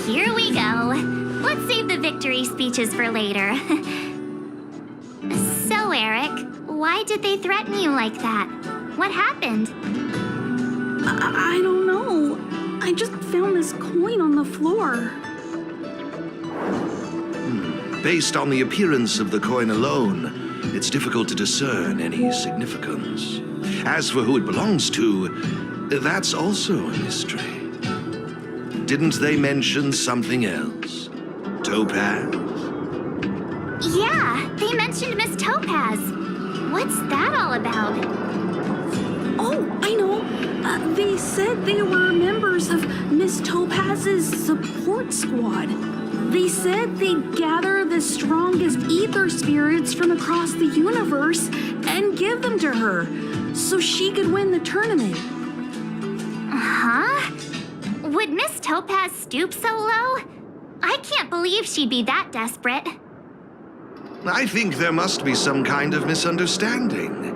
Here we go. Let's save the victory speeches for later. So, Eric, why did they threaten you like that? What happened? I don't know. I just found this coin on the floor. Based on the appearance of the coin alone, it's difficult to discern any significance. As for who it belongs to, that's also a mystery. Didn't they mention something else? Topaz? Yeah, they mentioned Miss Topaz. What's that all about? Oh, I know. They said they were members of Miss Topaz's support squad. They said they'd gather the strongest ether spirits from across the universe and give them to her so she could win the tournament. Huh? Would Miss Topaz stoop so low? I can't believe she'd be that desperate. I think there must be some kind of misunderstanding.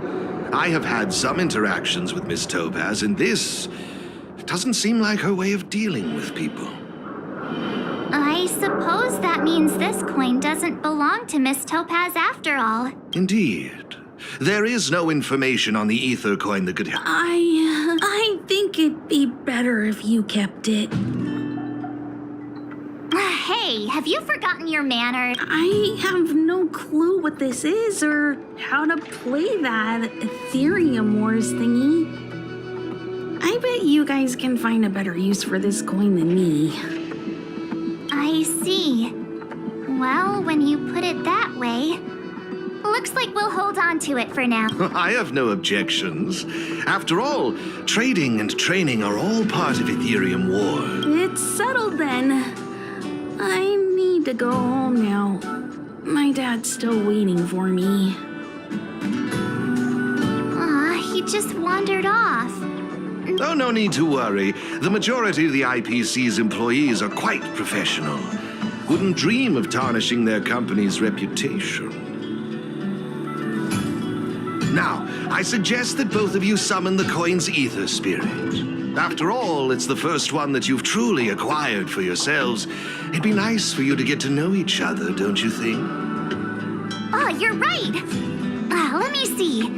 I have had some interactions with Miss Topaz, and this doesn't seem like her way of dealing with people. I suppose that means this coin doesn't belong to Miss Topaz after all. Indeed. There is no information on the ether coin that could help. I think it'd be better if you kept it. Hey, have you forgotten your manners? I have no clue what this is or how to play that Ethereum Wars thingy. I bet you guys can find a better use for this coin than me. I see. Well, when you put it that way, looks like we'll hold on to it for now. I have no objections. After all, trading and training are all part of Ethereum War. It's settled then. I need to go home now. My dad's still waiting for me. Aw, he just wandered off. Oh, no need to worry. The majority of the IPC's employees are quite professional. Wouldn't dream of tarnishing their company's reputation. Now, I suggest that both of you summon the coin's ether spirit. After all, it's the first one that you've truly acquired for yourselves. It'd be nice for you to get to know each other, don't you think? Oh, you're right. Let me see.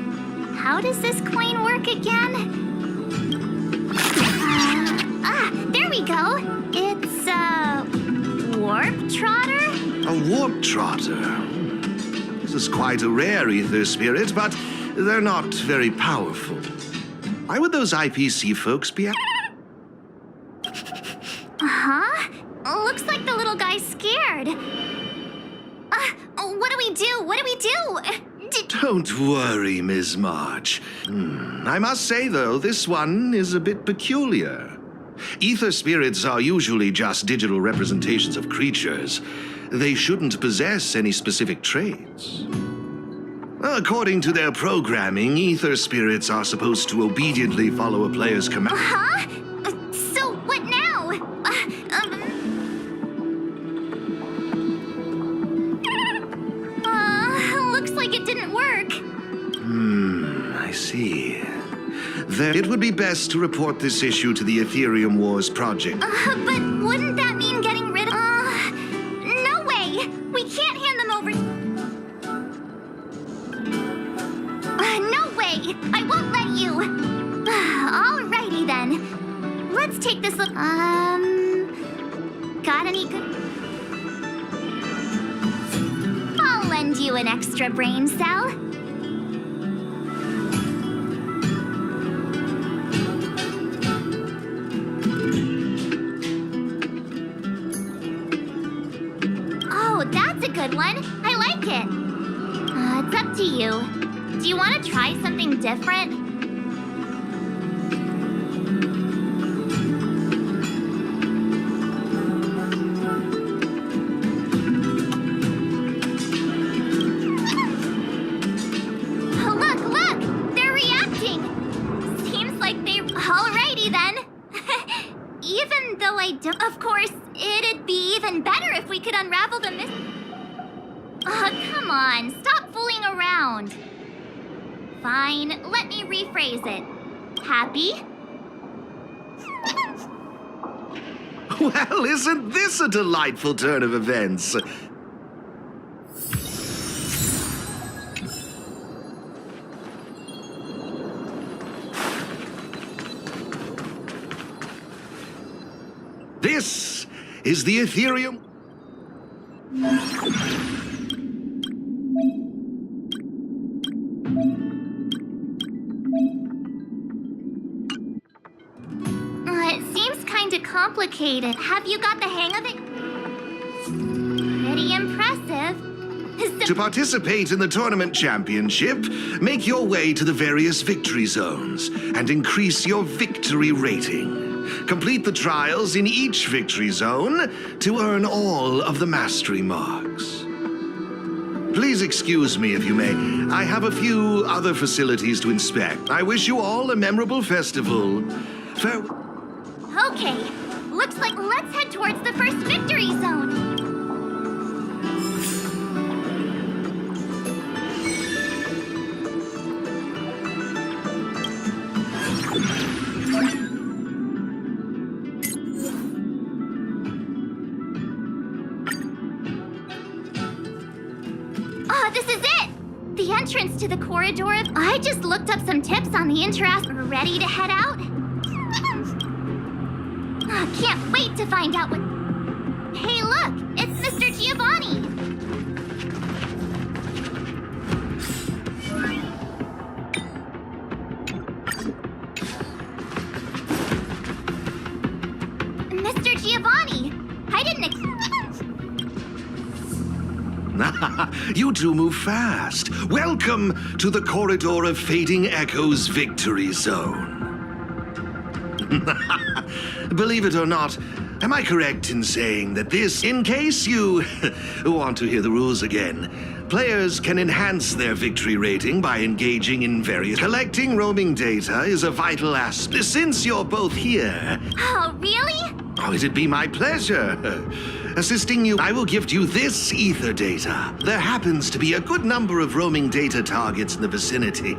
How does this coin work again? There we go. It's a warp trotter? A warp trotter? This is quite a rare ether spirit, but they're not very powerful. Why would those IPC folks be Huh? Looks like the little guy's scared. What do we do? What do we do? Don't worry, Ms. March. I must say, though, this one is a bit peculiar. Ether spirits are usually just digital representations of creatures. They shouldn't possess any specific traits. According to their programming, ether spirits are supposed to obediently follow a player's command. Huh? So what now? Looks like it didn't work. I see. Then it would be best to report this issue to the Ethereum Wars project. But wouldn't that mean getting rid of... no way! We can't hand them over... no way! I won't let you! Alrighty then. Let's take this look... Got any good... I'll lend you an extra brain cell. Oh, that's a good one. I like it. It's up to you. Do you want to try something different? Alrighty then. Even though I don't... Of course, it'd be even better if we could unravel the come on, stop fooling around. Fine, let me rephrase it. Happy? Well, isn't this a delightful turn of events? This is the Ethereum. It seems kinda complicated. Have you got the hang of it? Pretty impressive. To participate in the tournament championship, make your way to the various victory zones and increase your victory rating. Complete the trials in each victory zone to earn all of the mastery marks. Please excuse me if you may. I have a few other facilities to inspect. I wish you all a memorable festival. Okay, looks like let's head towards the first victory zone. This is it! The entrance to the corridor of... I just looked up some tips on the Ready to head out? Can't wait to find out what... Hey, look! It's Mr. Giovanni! Mr. Giovanni! I didn't You two move fast. Welcome to the Corridor of Fading Echoes Victory Zone. Believe it or not, am I correct in saying that this, in case you want to hear the rules again, players can enhance their victory rating by engaging in various... Collecting roaming data is a vital aspect. Since you're both here... Oh, really? Oh, it'd be my pleasure. Assisting you, I will gift you this ether data. There happens to be a good number of roaming data targets in the vicinity.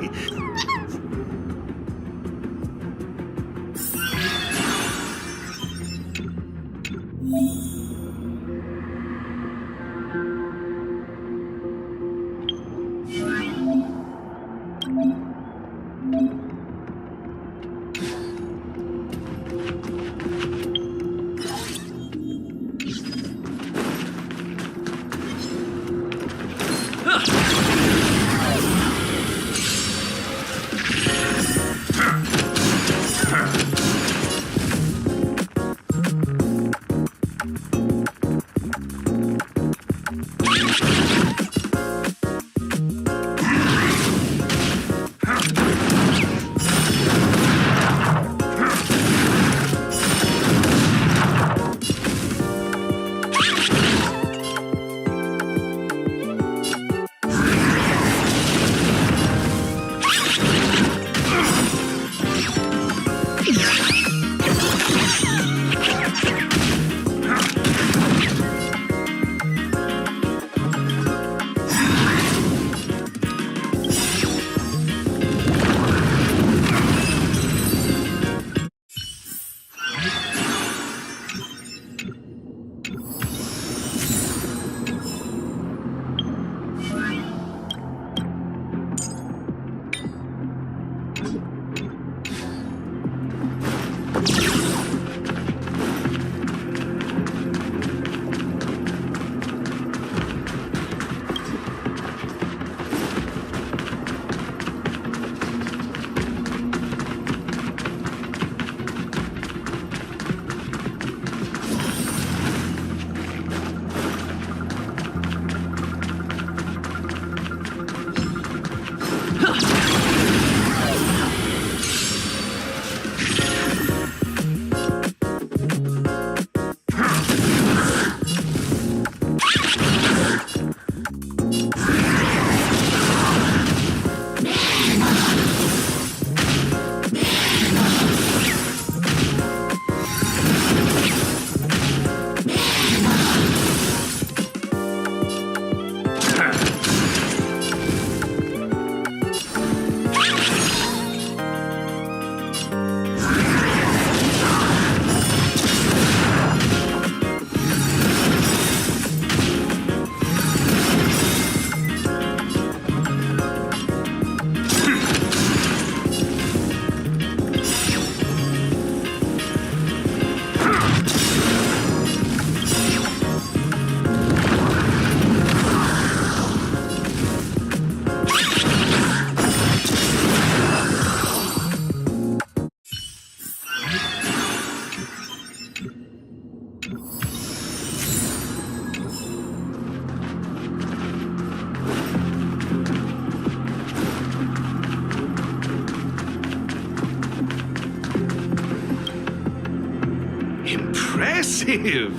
impressive.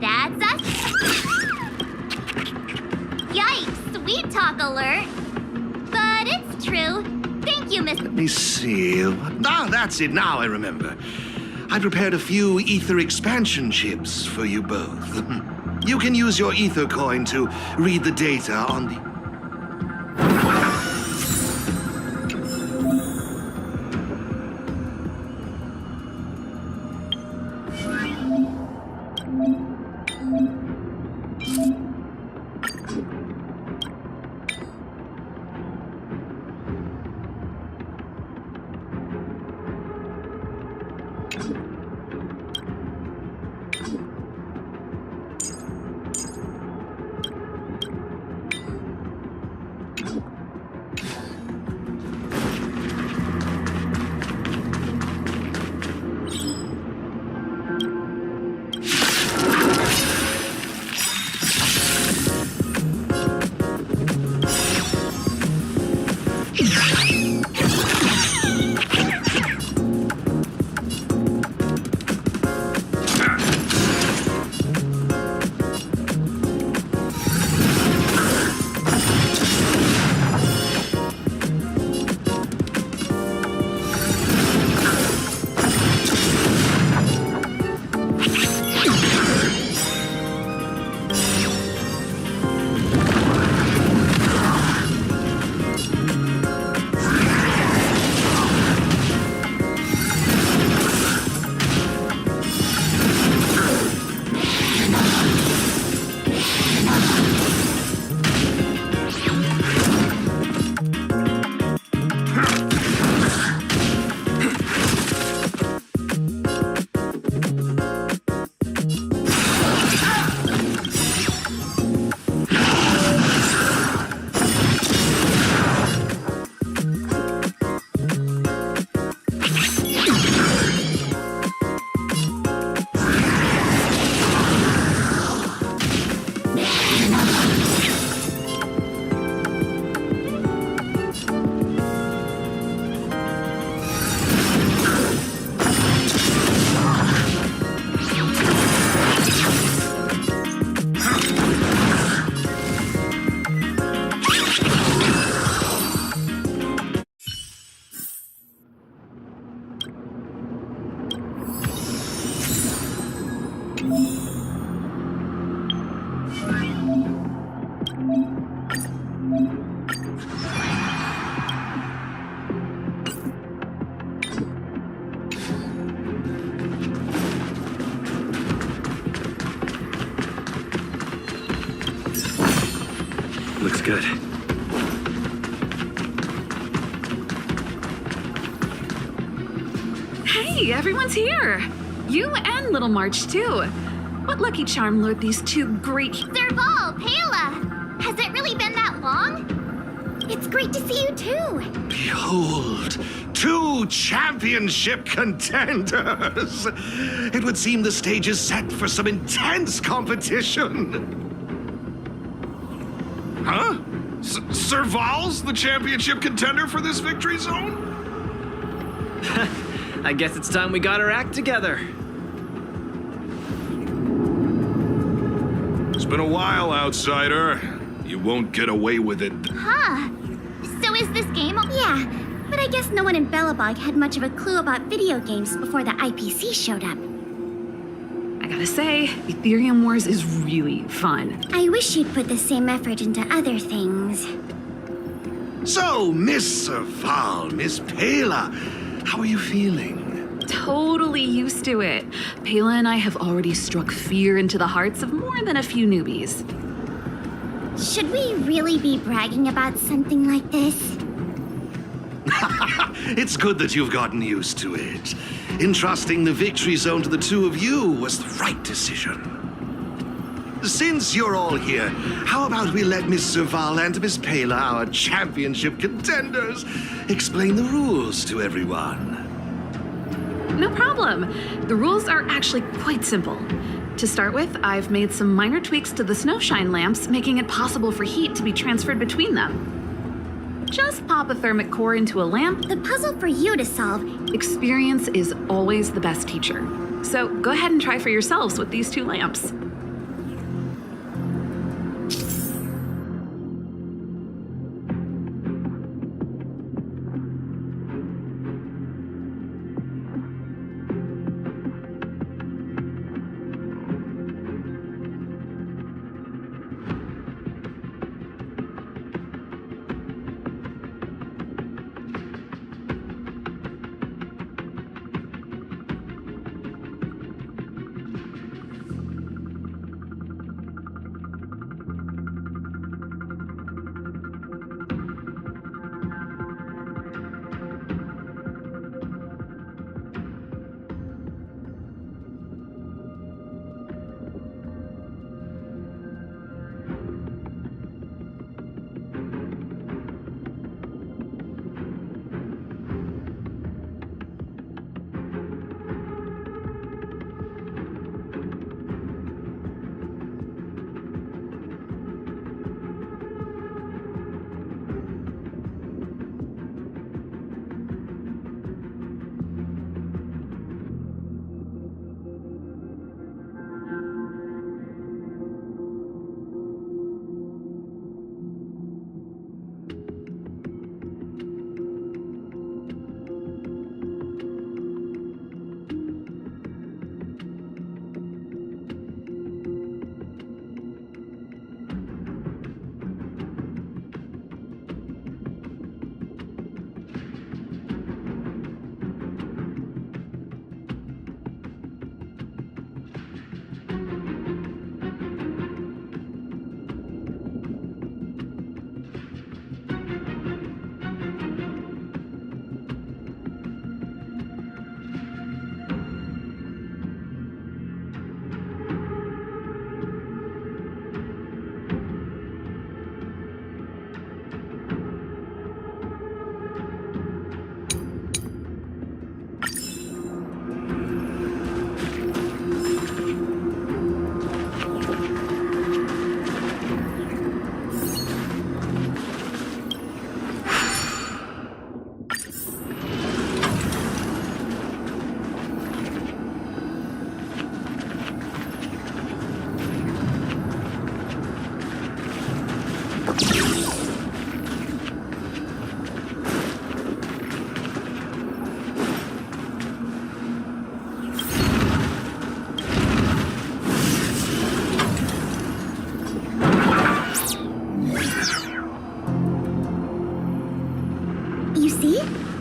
That's us. Yikes, sweet talk alert. But it's true. Thank you, Miss. Let me see. Ah, that's it. Now I remember. I prepared a few ether expansion chips for you both. You can use your ether coin to read the data on the... Looks good. Hey, everyone's here! You and Little March, too. What lucky charm lured these two great... Serval, Pela! Has it really been that long? It's great to see you, too. Behold, two championship contenders! It would seem the stage is set for some intense competition. Huh? Serval's the championship contender for this victory zone? I guess it's time we got our act together. It's been a while, outsider. You won't get away with it. Huh. So is this game... Yeah, but I guess no one in Belobog had much of a clue about video games before the IPC showed up. I gotta say, Ethereum Wars is really fun. I wish you'd put the same effort into other things. So, Miss Serval, Miss Pela, how are you feeling? Totally used to it. Pela and I have already struck fear into the hearts of more than a few newbies. Should we really be bragging about something like this? It's good that you've gotten used to it. Entrusting the victory zone to the two of you was the right decision. Since you're all here, how about we let Miss Serval and Miss Pela, our championship contenders, explain the rules to everyone? No problem. The rules are actually quite simple. To start with, I've made some minor tweaks to the snowshine lamps, making it possible for heat to be transferred between them. Just pop a thermic core into a lamp. The puzzle for you to solve. Experience is always the best teacher. So go ahead and try for yourselves with these 2 lamps.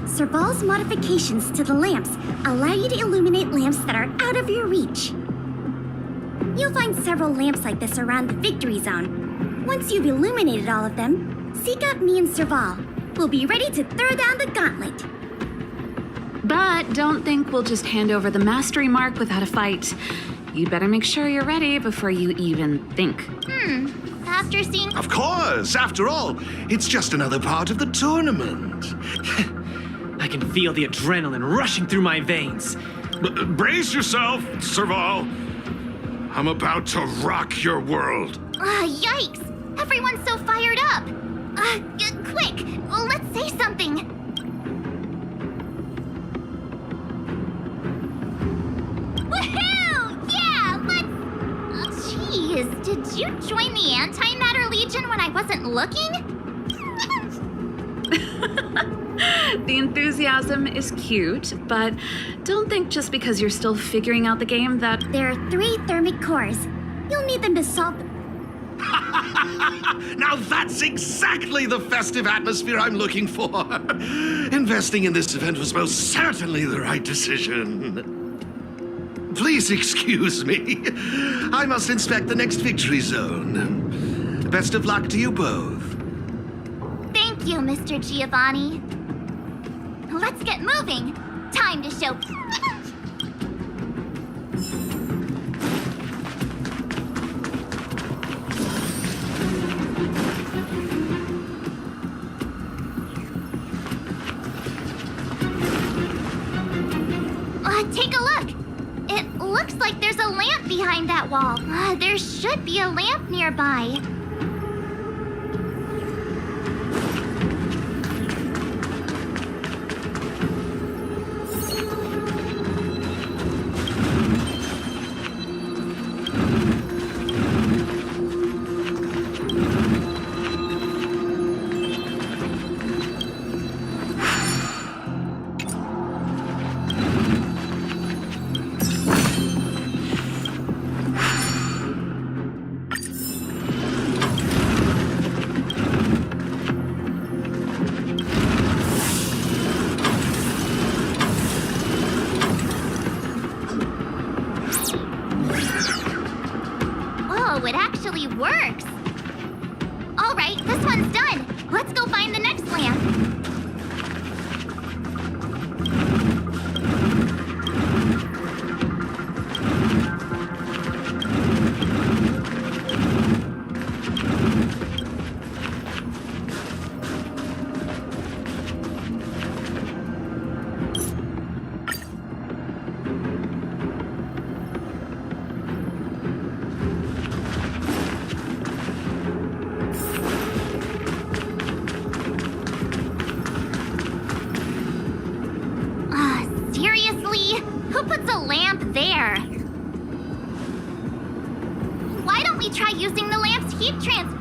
Serval's modifications to the lamps allow you to illuminate lamps that are out of your reach. You'll find several lamps like this around the Victory Zone. Once you've illuminated all of them, seek out me and Serval. We'll be ready to throw down the gauntlet. But don't think we'll just hand over the mastery mark without a fight. You'd better make sure you're ready before you even think. After seeing... Of course! After all, it's just another part of the tournament. I can feel the adrenaline rushing through my veins. Brace yourself, Serval. I'm about to rock your world. Yikes! Everyone's so fired up! Quick! Let's say something! Woohoo! Yeah, let's... Jeez, did you join the Antimatter Legion when I wasn't looking? The enthusiasm is cute, but don't think just because you're still figuring out the game that... There are 3 thermic cores. You'll need them to solve... Now that's exactly the festive atmosphere I'm looking for. Investing in this event was most certainly the right decision. Please excuse me. I must inspect the next Victory Zone. Best of luck to you both. Thank you, Mr. Giovanni. Let's get moving. Time to show... Take a look. It looks like there's a lamp behind that wall. There should be a lamp nearby. Who puts a lamp there? Why don't we try using the lamp's heat transfer?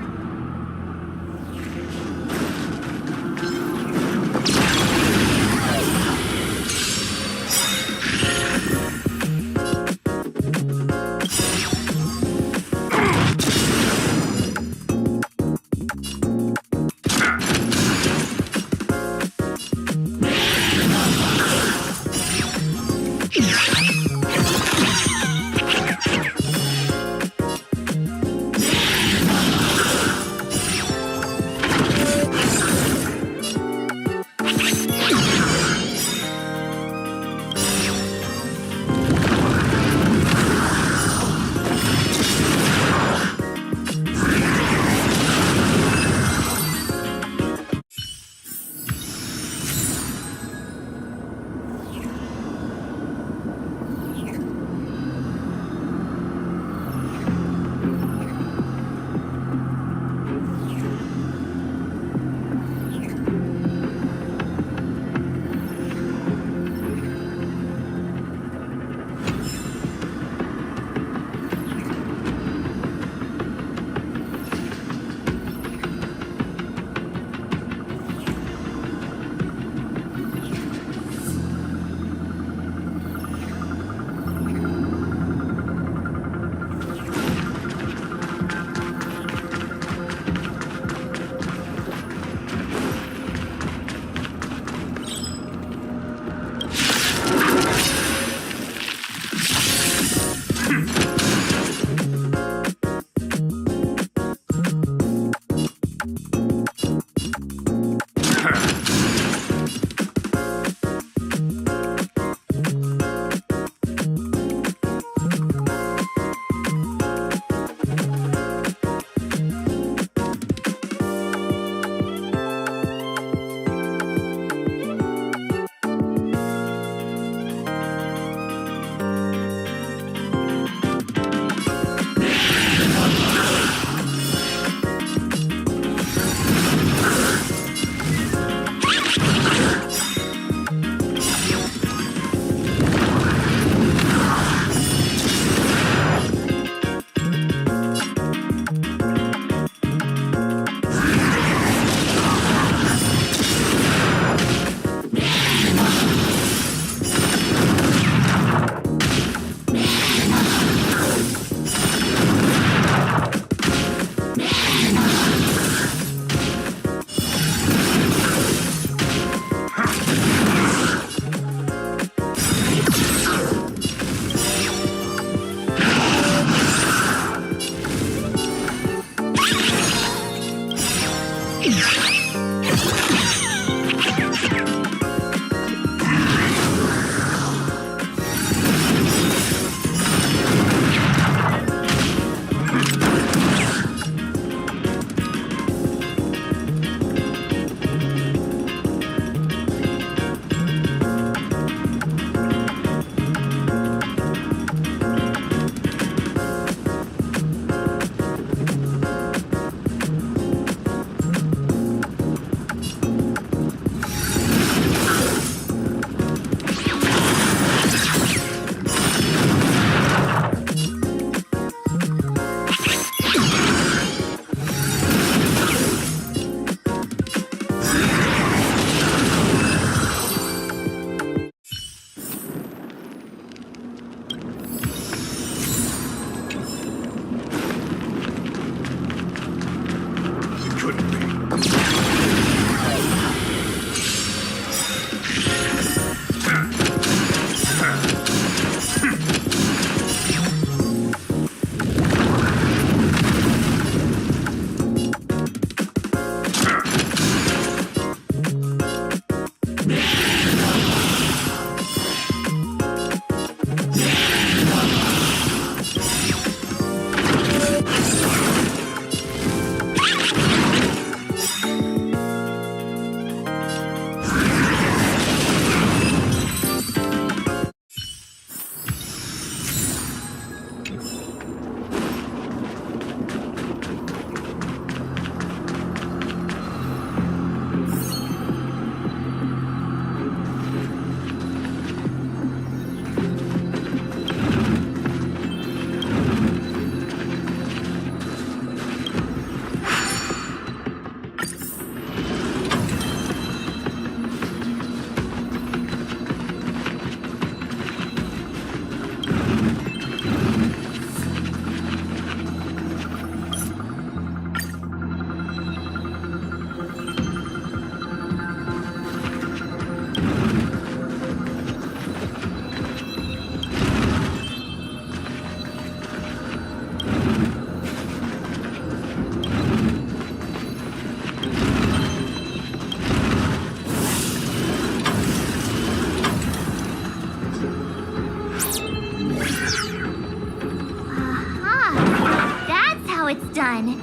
done.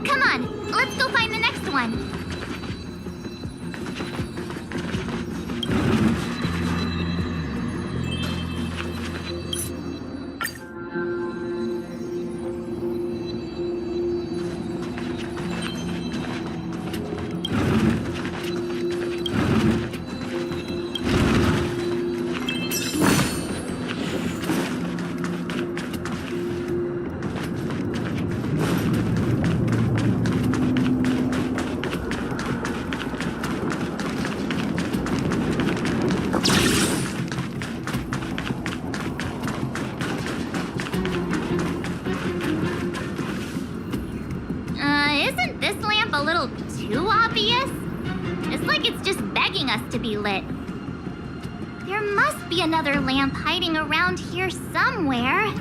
Come on, let's go find the next one. Isn't this lamp a little too obvious? It's like it's just begging us to be lit. There must be another lamp hiding around here somewhere.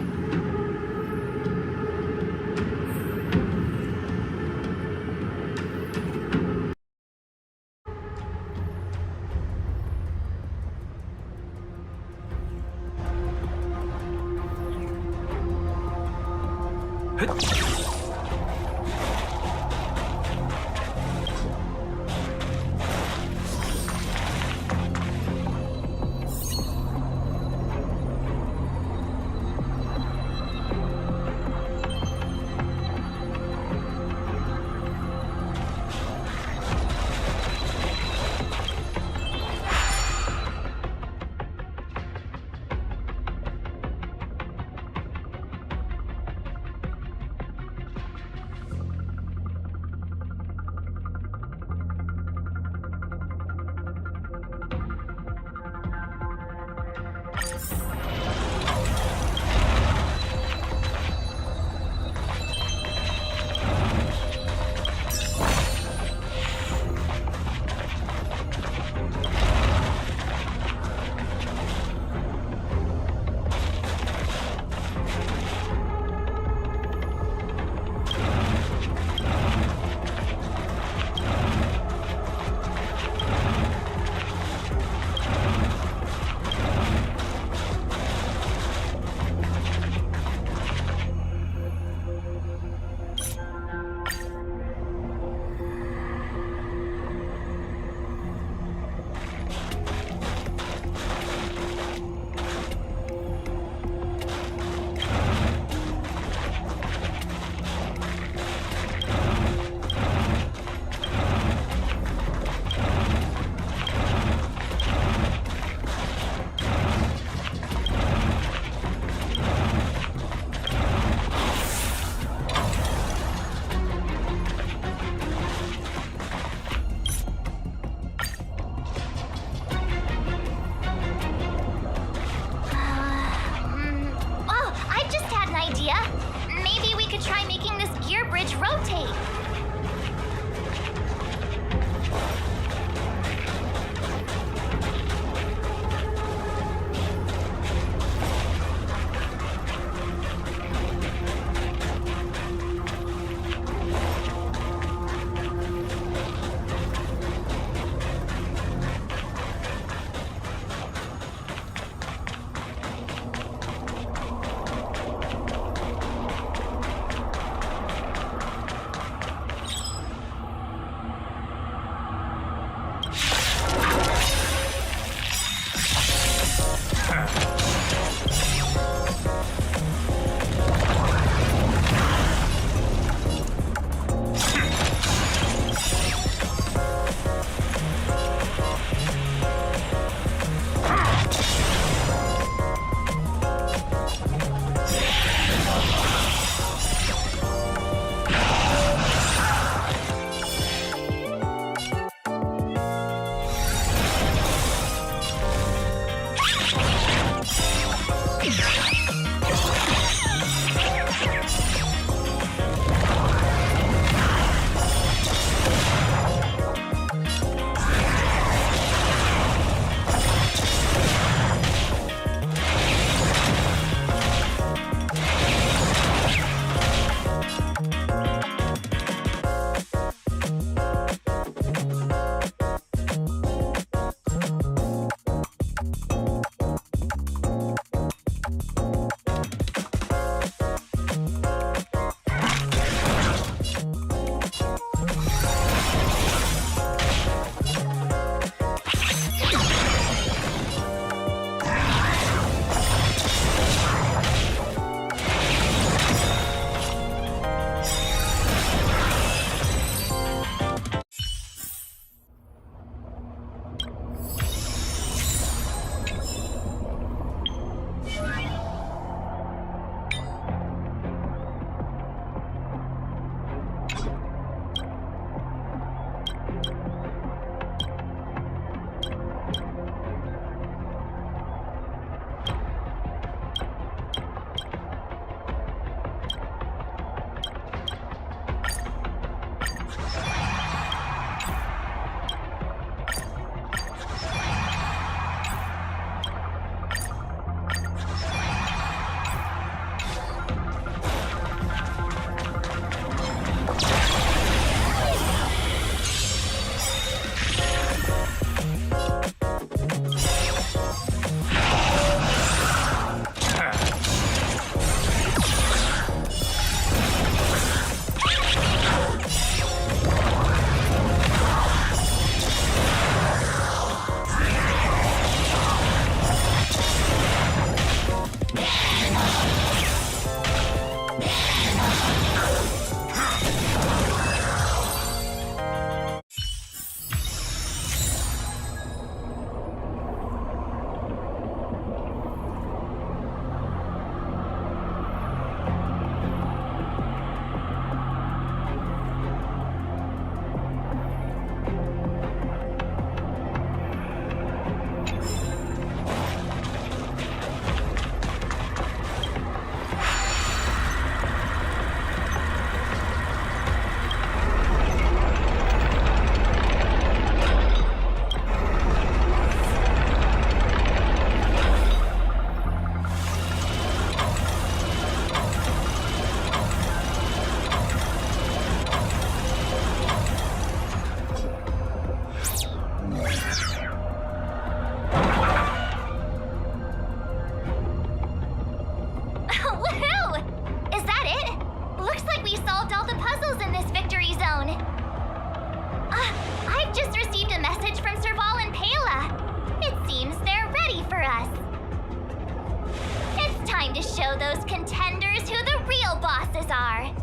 time to show those contenders who the real bosses are.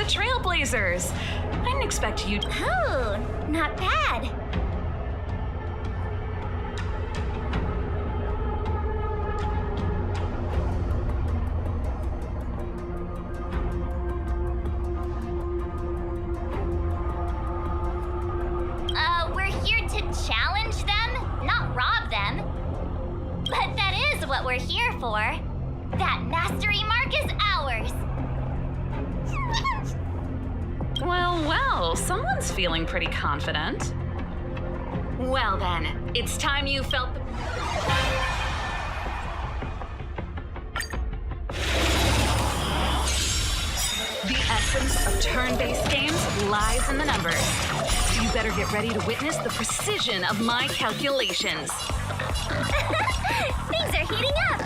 Trailblazers. I didn't expect you to... Oh, not bad. We're here to challenge them, not rob them. But that is what we're here for. That mastery mark is ours. Well, someone's feeling pretty confident. Well then, it's time you felt the... The essence of turn-based games lies in the numbers. So you better get ready to witness the precision of my calculations. Things are heating up.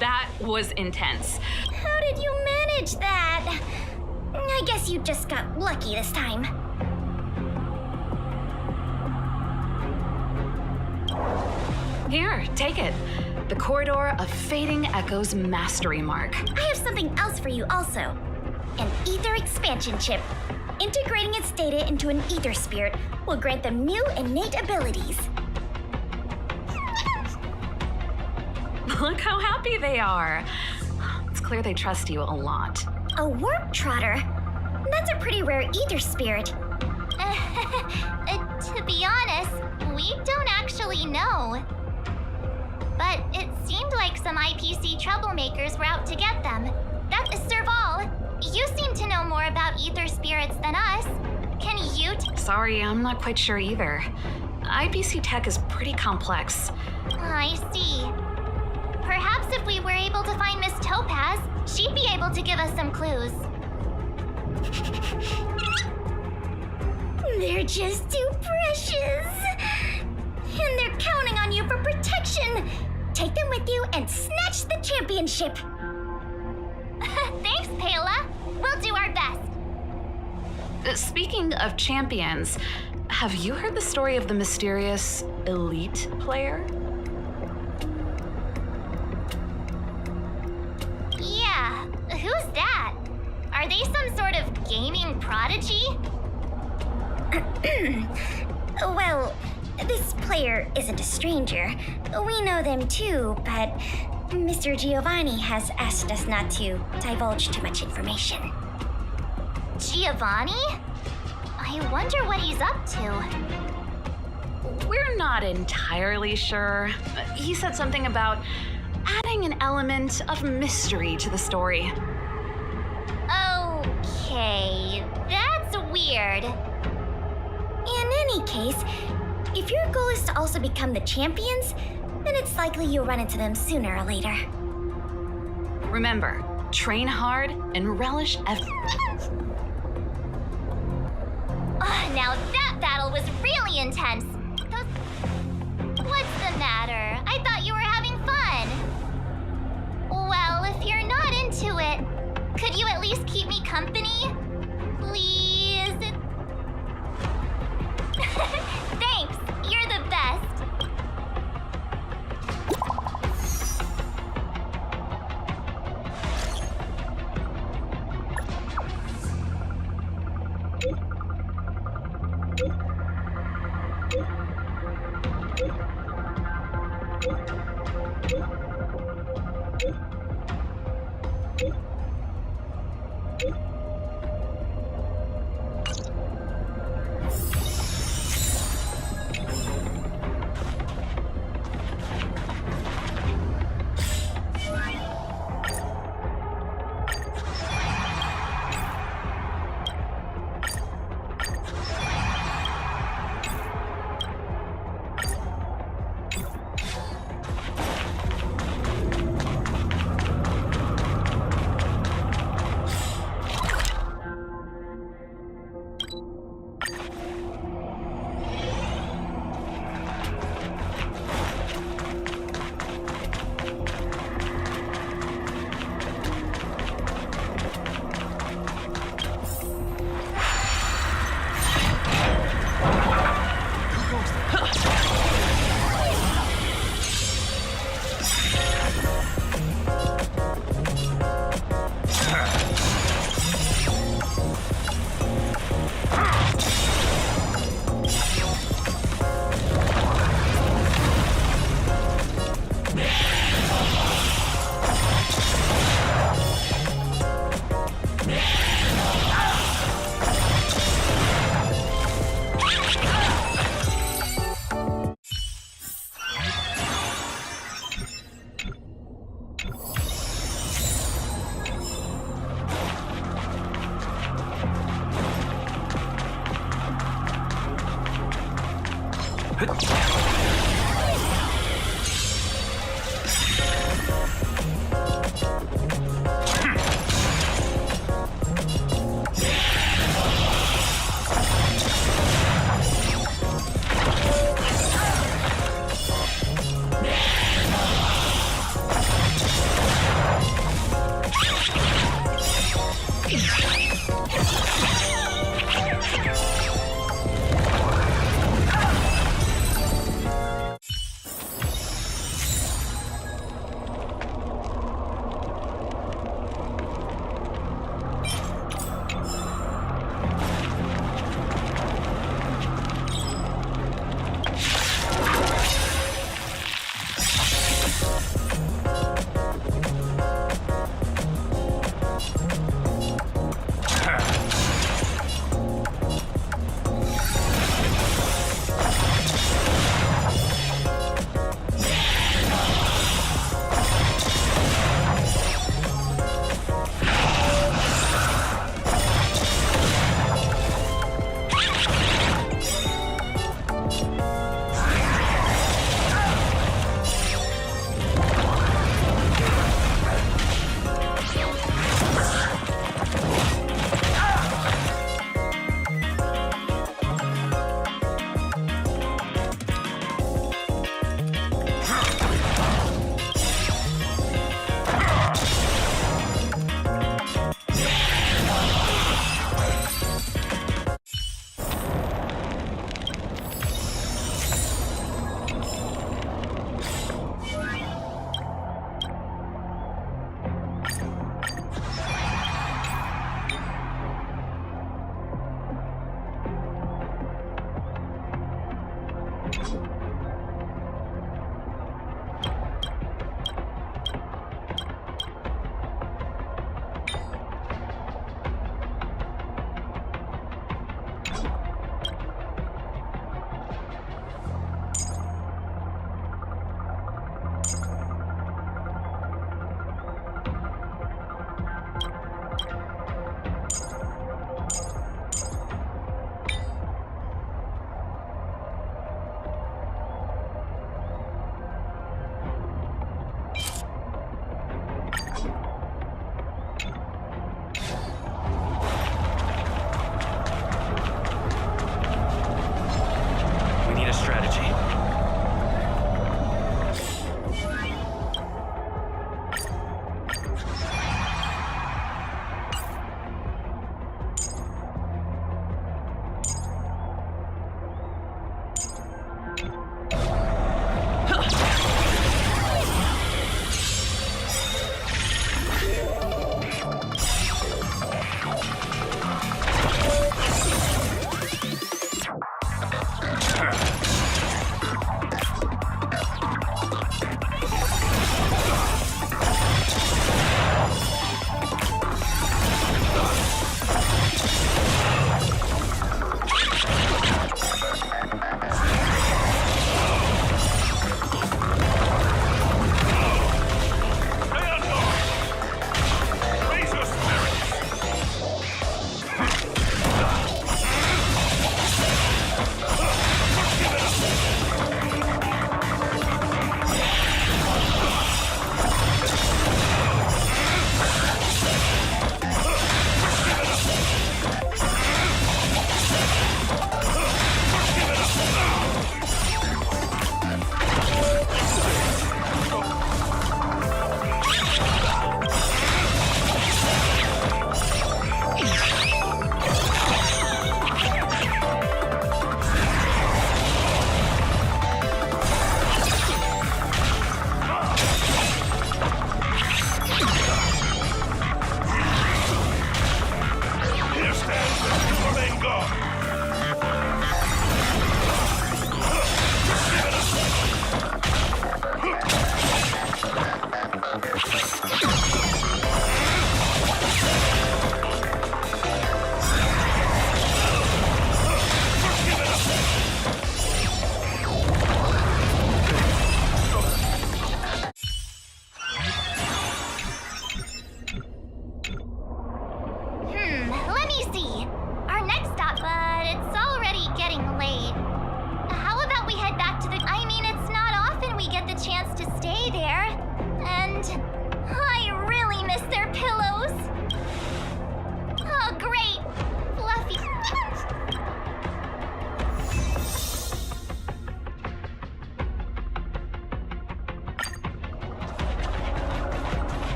That was intense. How did you manage that? I guess you just got lucky this time. Here, take it. The Corridor of Fading Echoes Mastery Mark. I have something else for you also. An Ether expansion chip. Integrating its data into an Ether spirit will grant them new innate abilities. Look how happy they are. It's clear they trust you a lot. A warp trotter? That's a pretty rare Ether spirit. To be honest, we don't actually know. But it seemed like some IPC troublemakers were out to get them. Serval, you seem to know more about Ether spirits than us. Can you Sorry, I'm not quite sure either. IPC tech is pretty complex. I see. Perhaps if we were able to find Miss Topaz, she'd be able to give us some clues. They're just too precious. And they're counting on you for protection. Take them with you and snatch the championship. Thanks, Paola. We'll do our best. Speaking of champions, have you heard the story of the mysterious elite player? Yeah, who's that? Are they some sort of gaming prodigy? Well, this player isn't a stranger. We know them too, but Mr. Giovanni has asked us not to divulge too much information. Giovanni? I wonder what he's up to. We're not entirely sure. He said something about adding an element of mystery to the story. Okay, that's weird. In any case, if your goal is to also become the champions, then it's likely you'll run into them sooner or later. Remember, train hard and relish Now that battle was really intense. What's the matter? I thought you were having fun. Well, if you're not into it, could you at least keep me company? Please? Thanks, you're the best.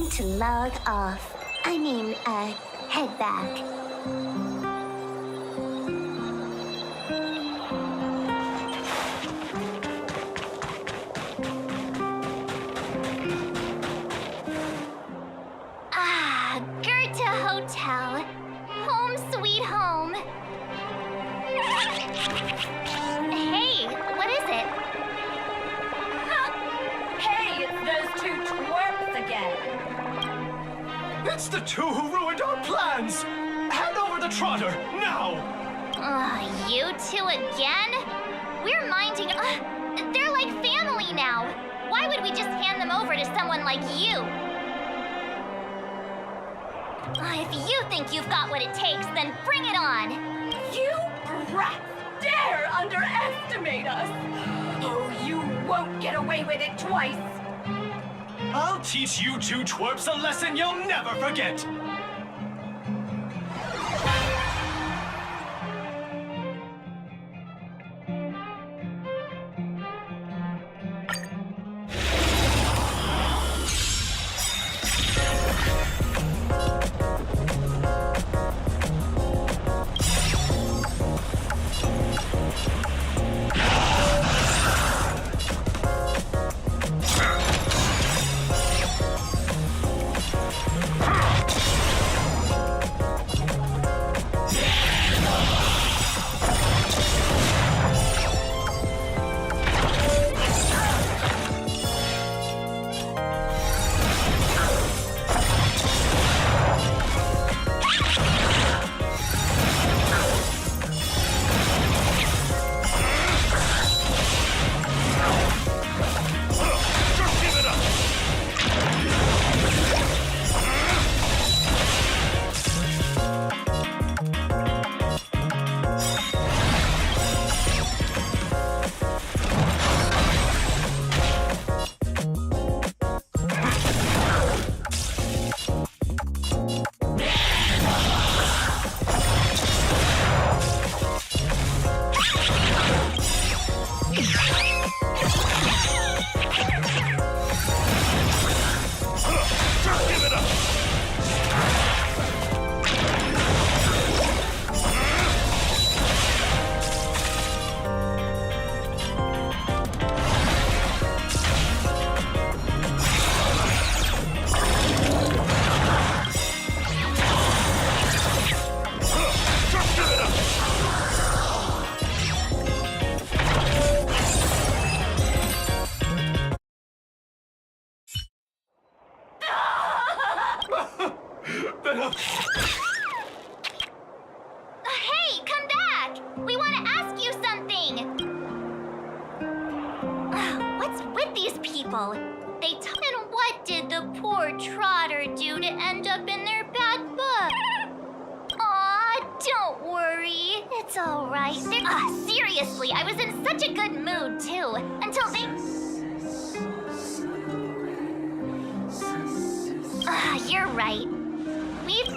time to log off. I mean, head back. Ah, Goethe Hotel. Home sweet home. Hey, what is it? Hey, it's those two twerps again. It's the two who ruined our plans! Hand over the trotter, now! You two again? We're minding. They're like family now. Why would we just hand them over to someone like you? If you think you've got what it takes, then bring it on. You brats dare underestimate us! Oh, you won't get away with it twice! I'll teach you two twerps a lesson you'll never forget! Hey, come back! We want to ask you something! What's with these people? And what did the poor trotter do to end up in their bad book? Aw, don't worry. It's all right. Seriously, I was in such a good mood, too. Until they... You're right. We've...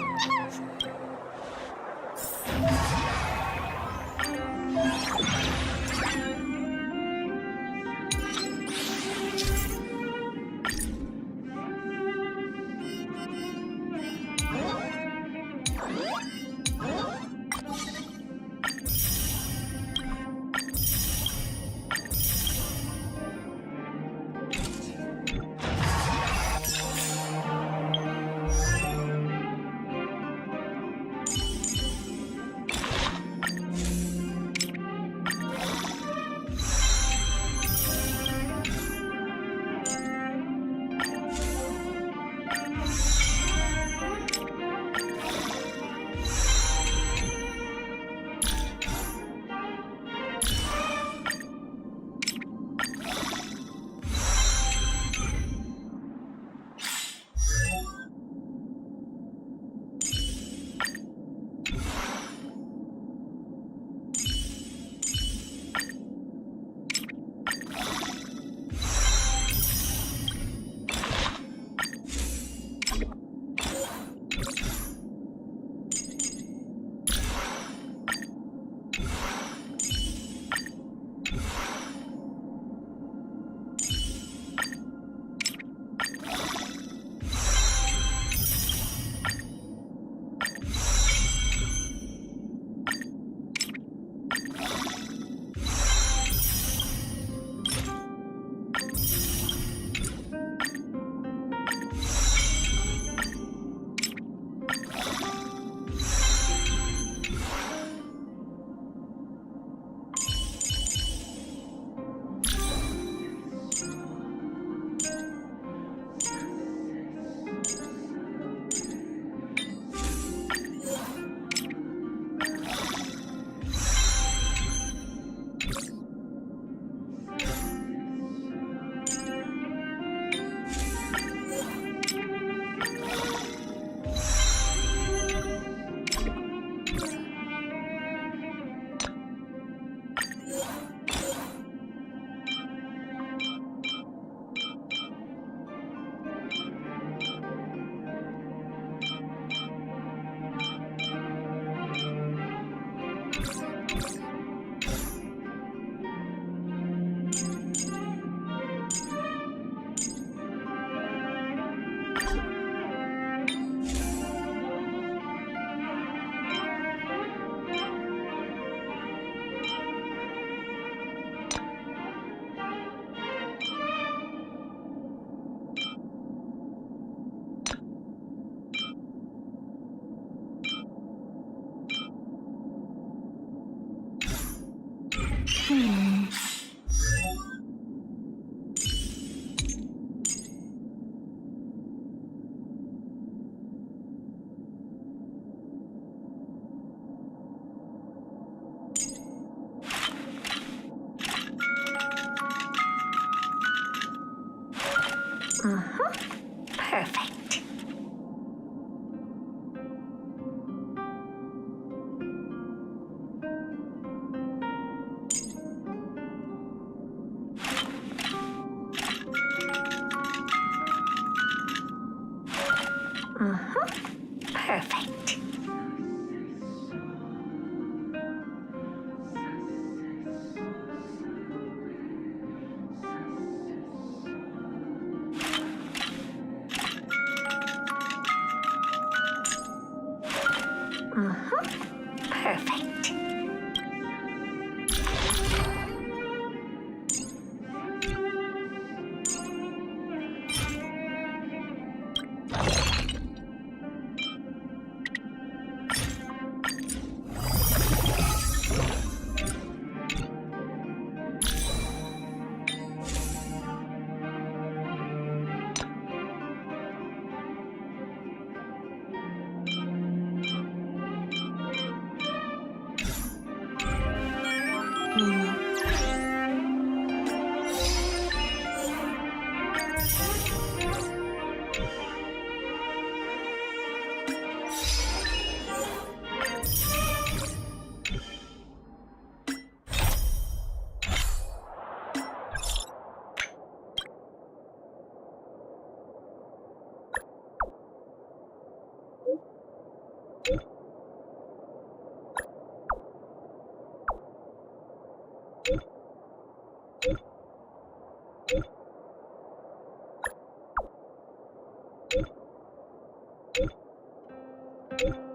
Perfect. Perfect. Perfect. you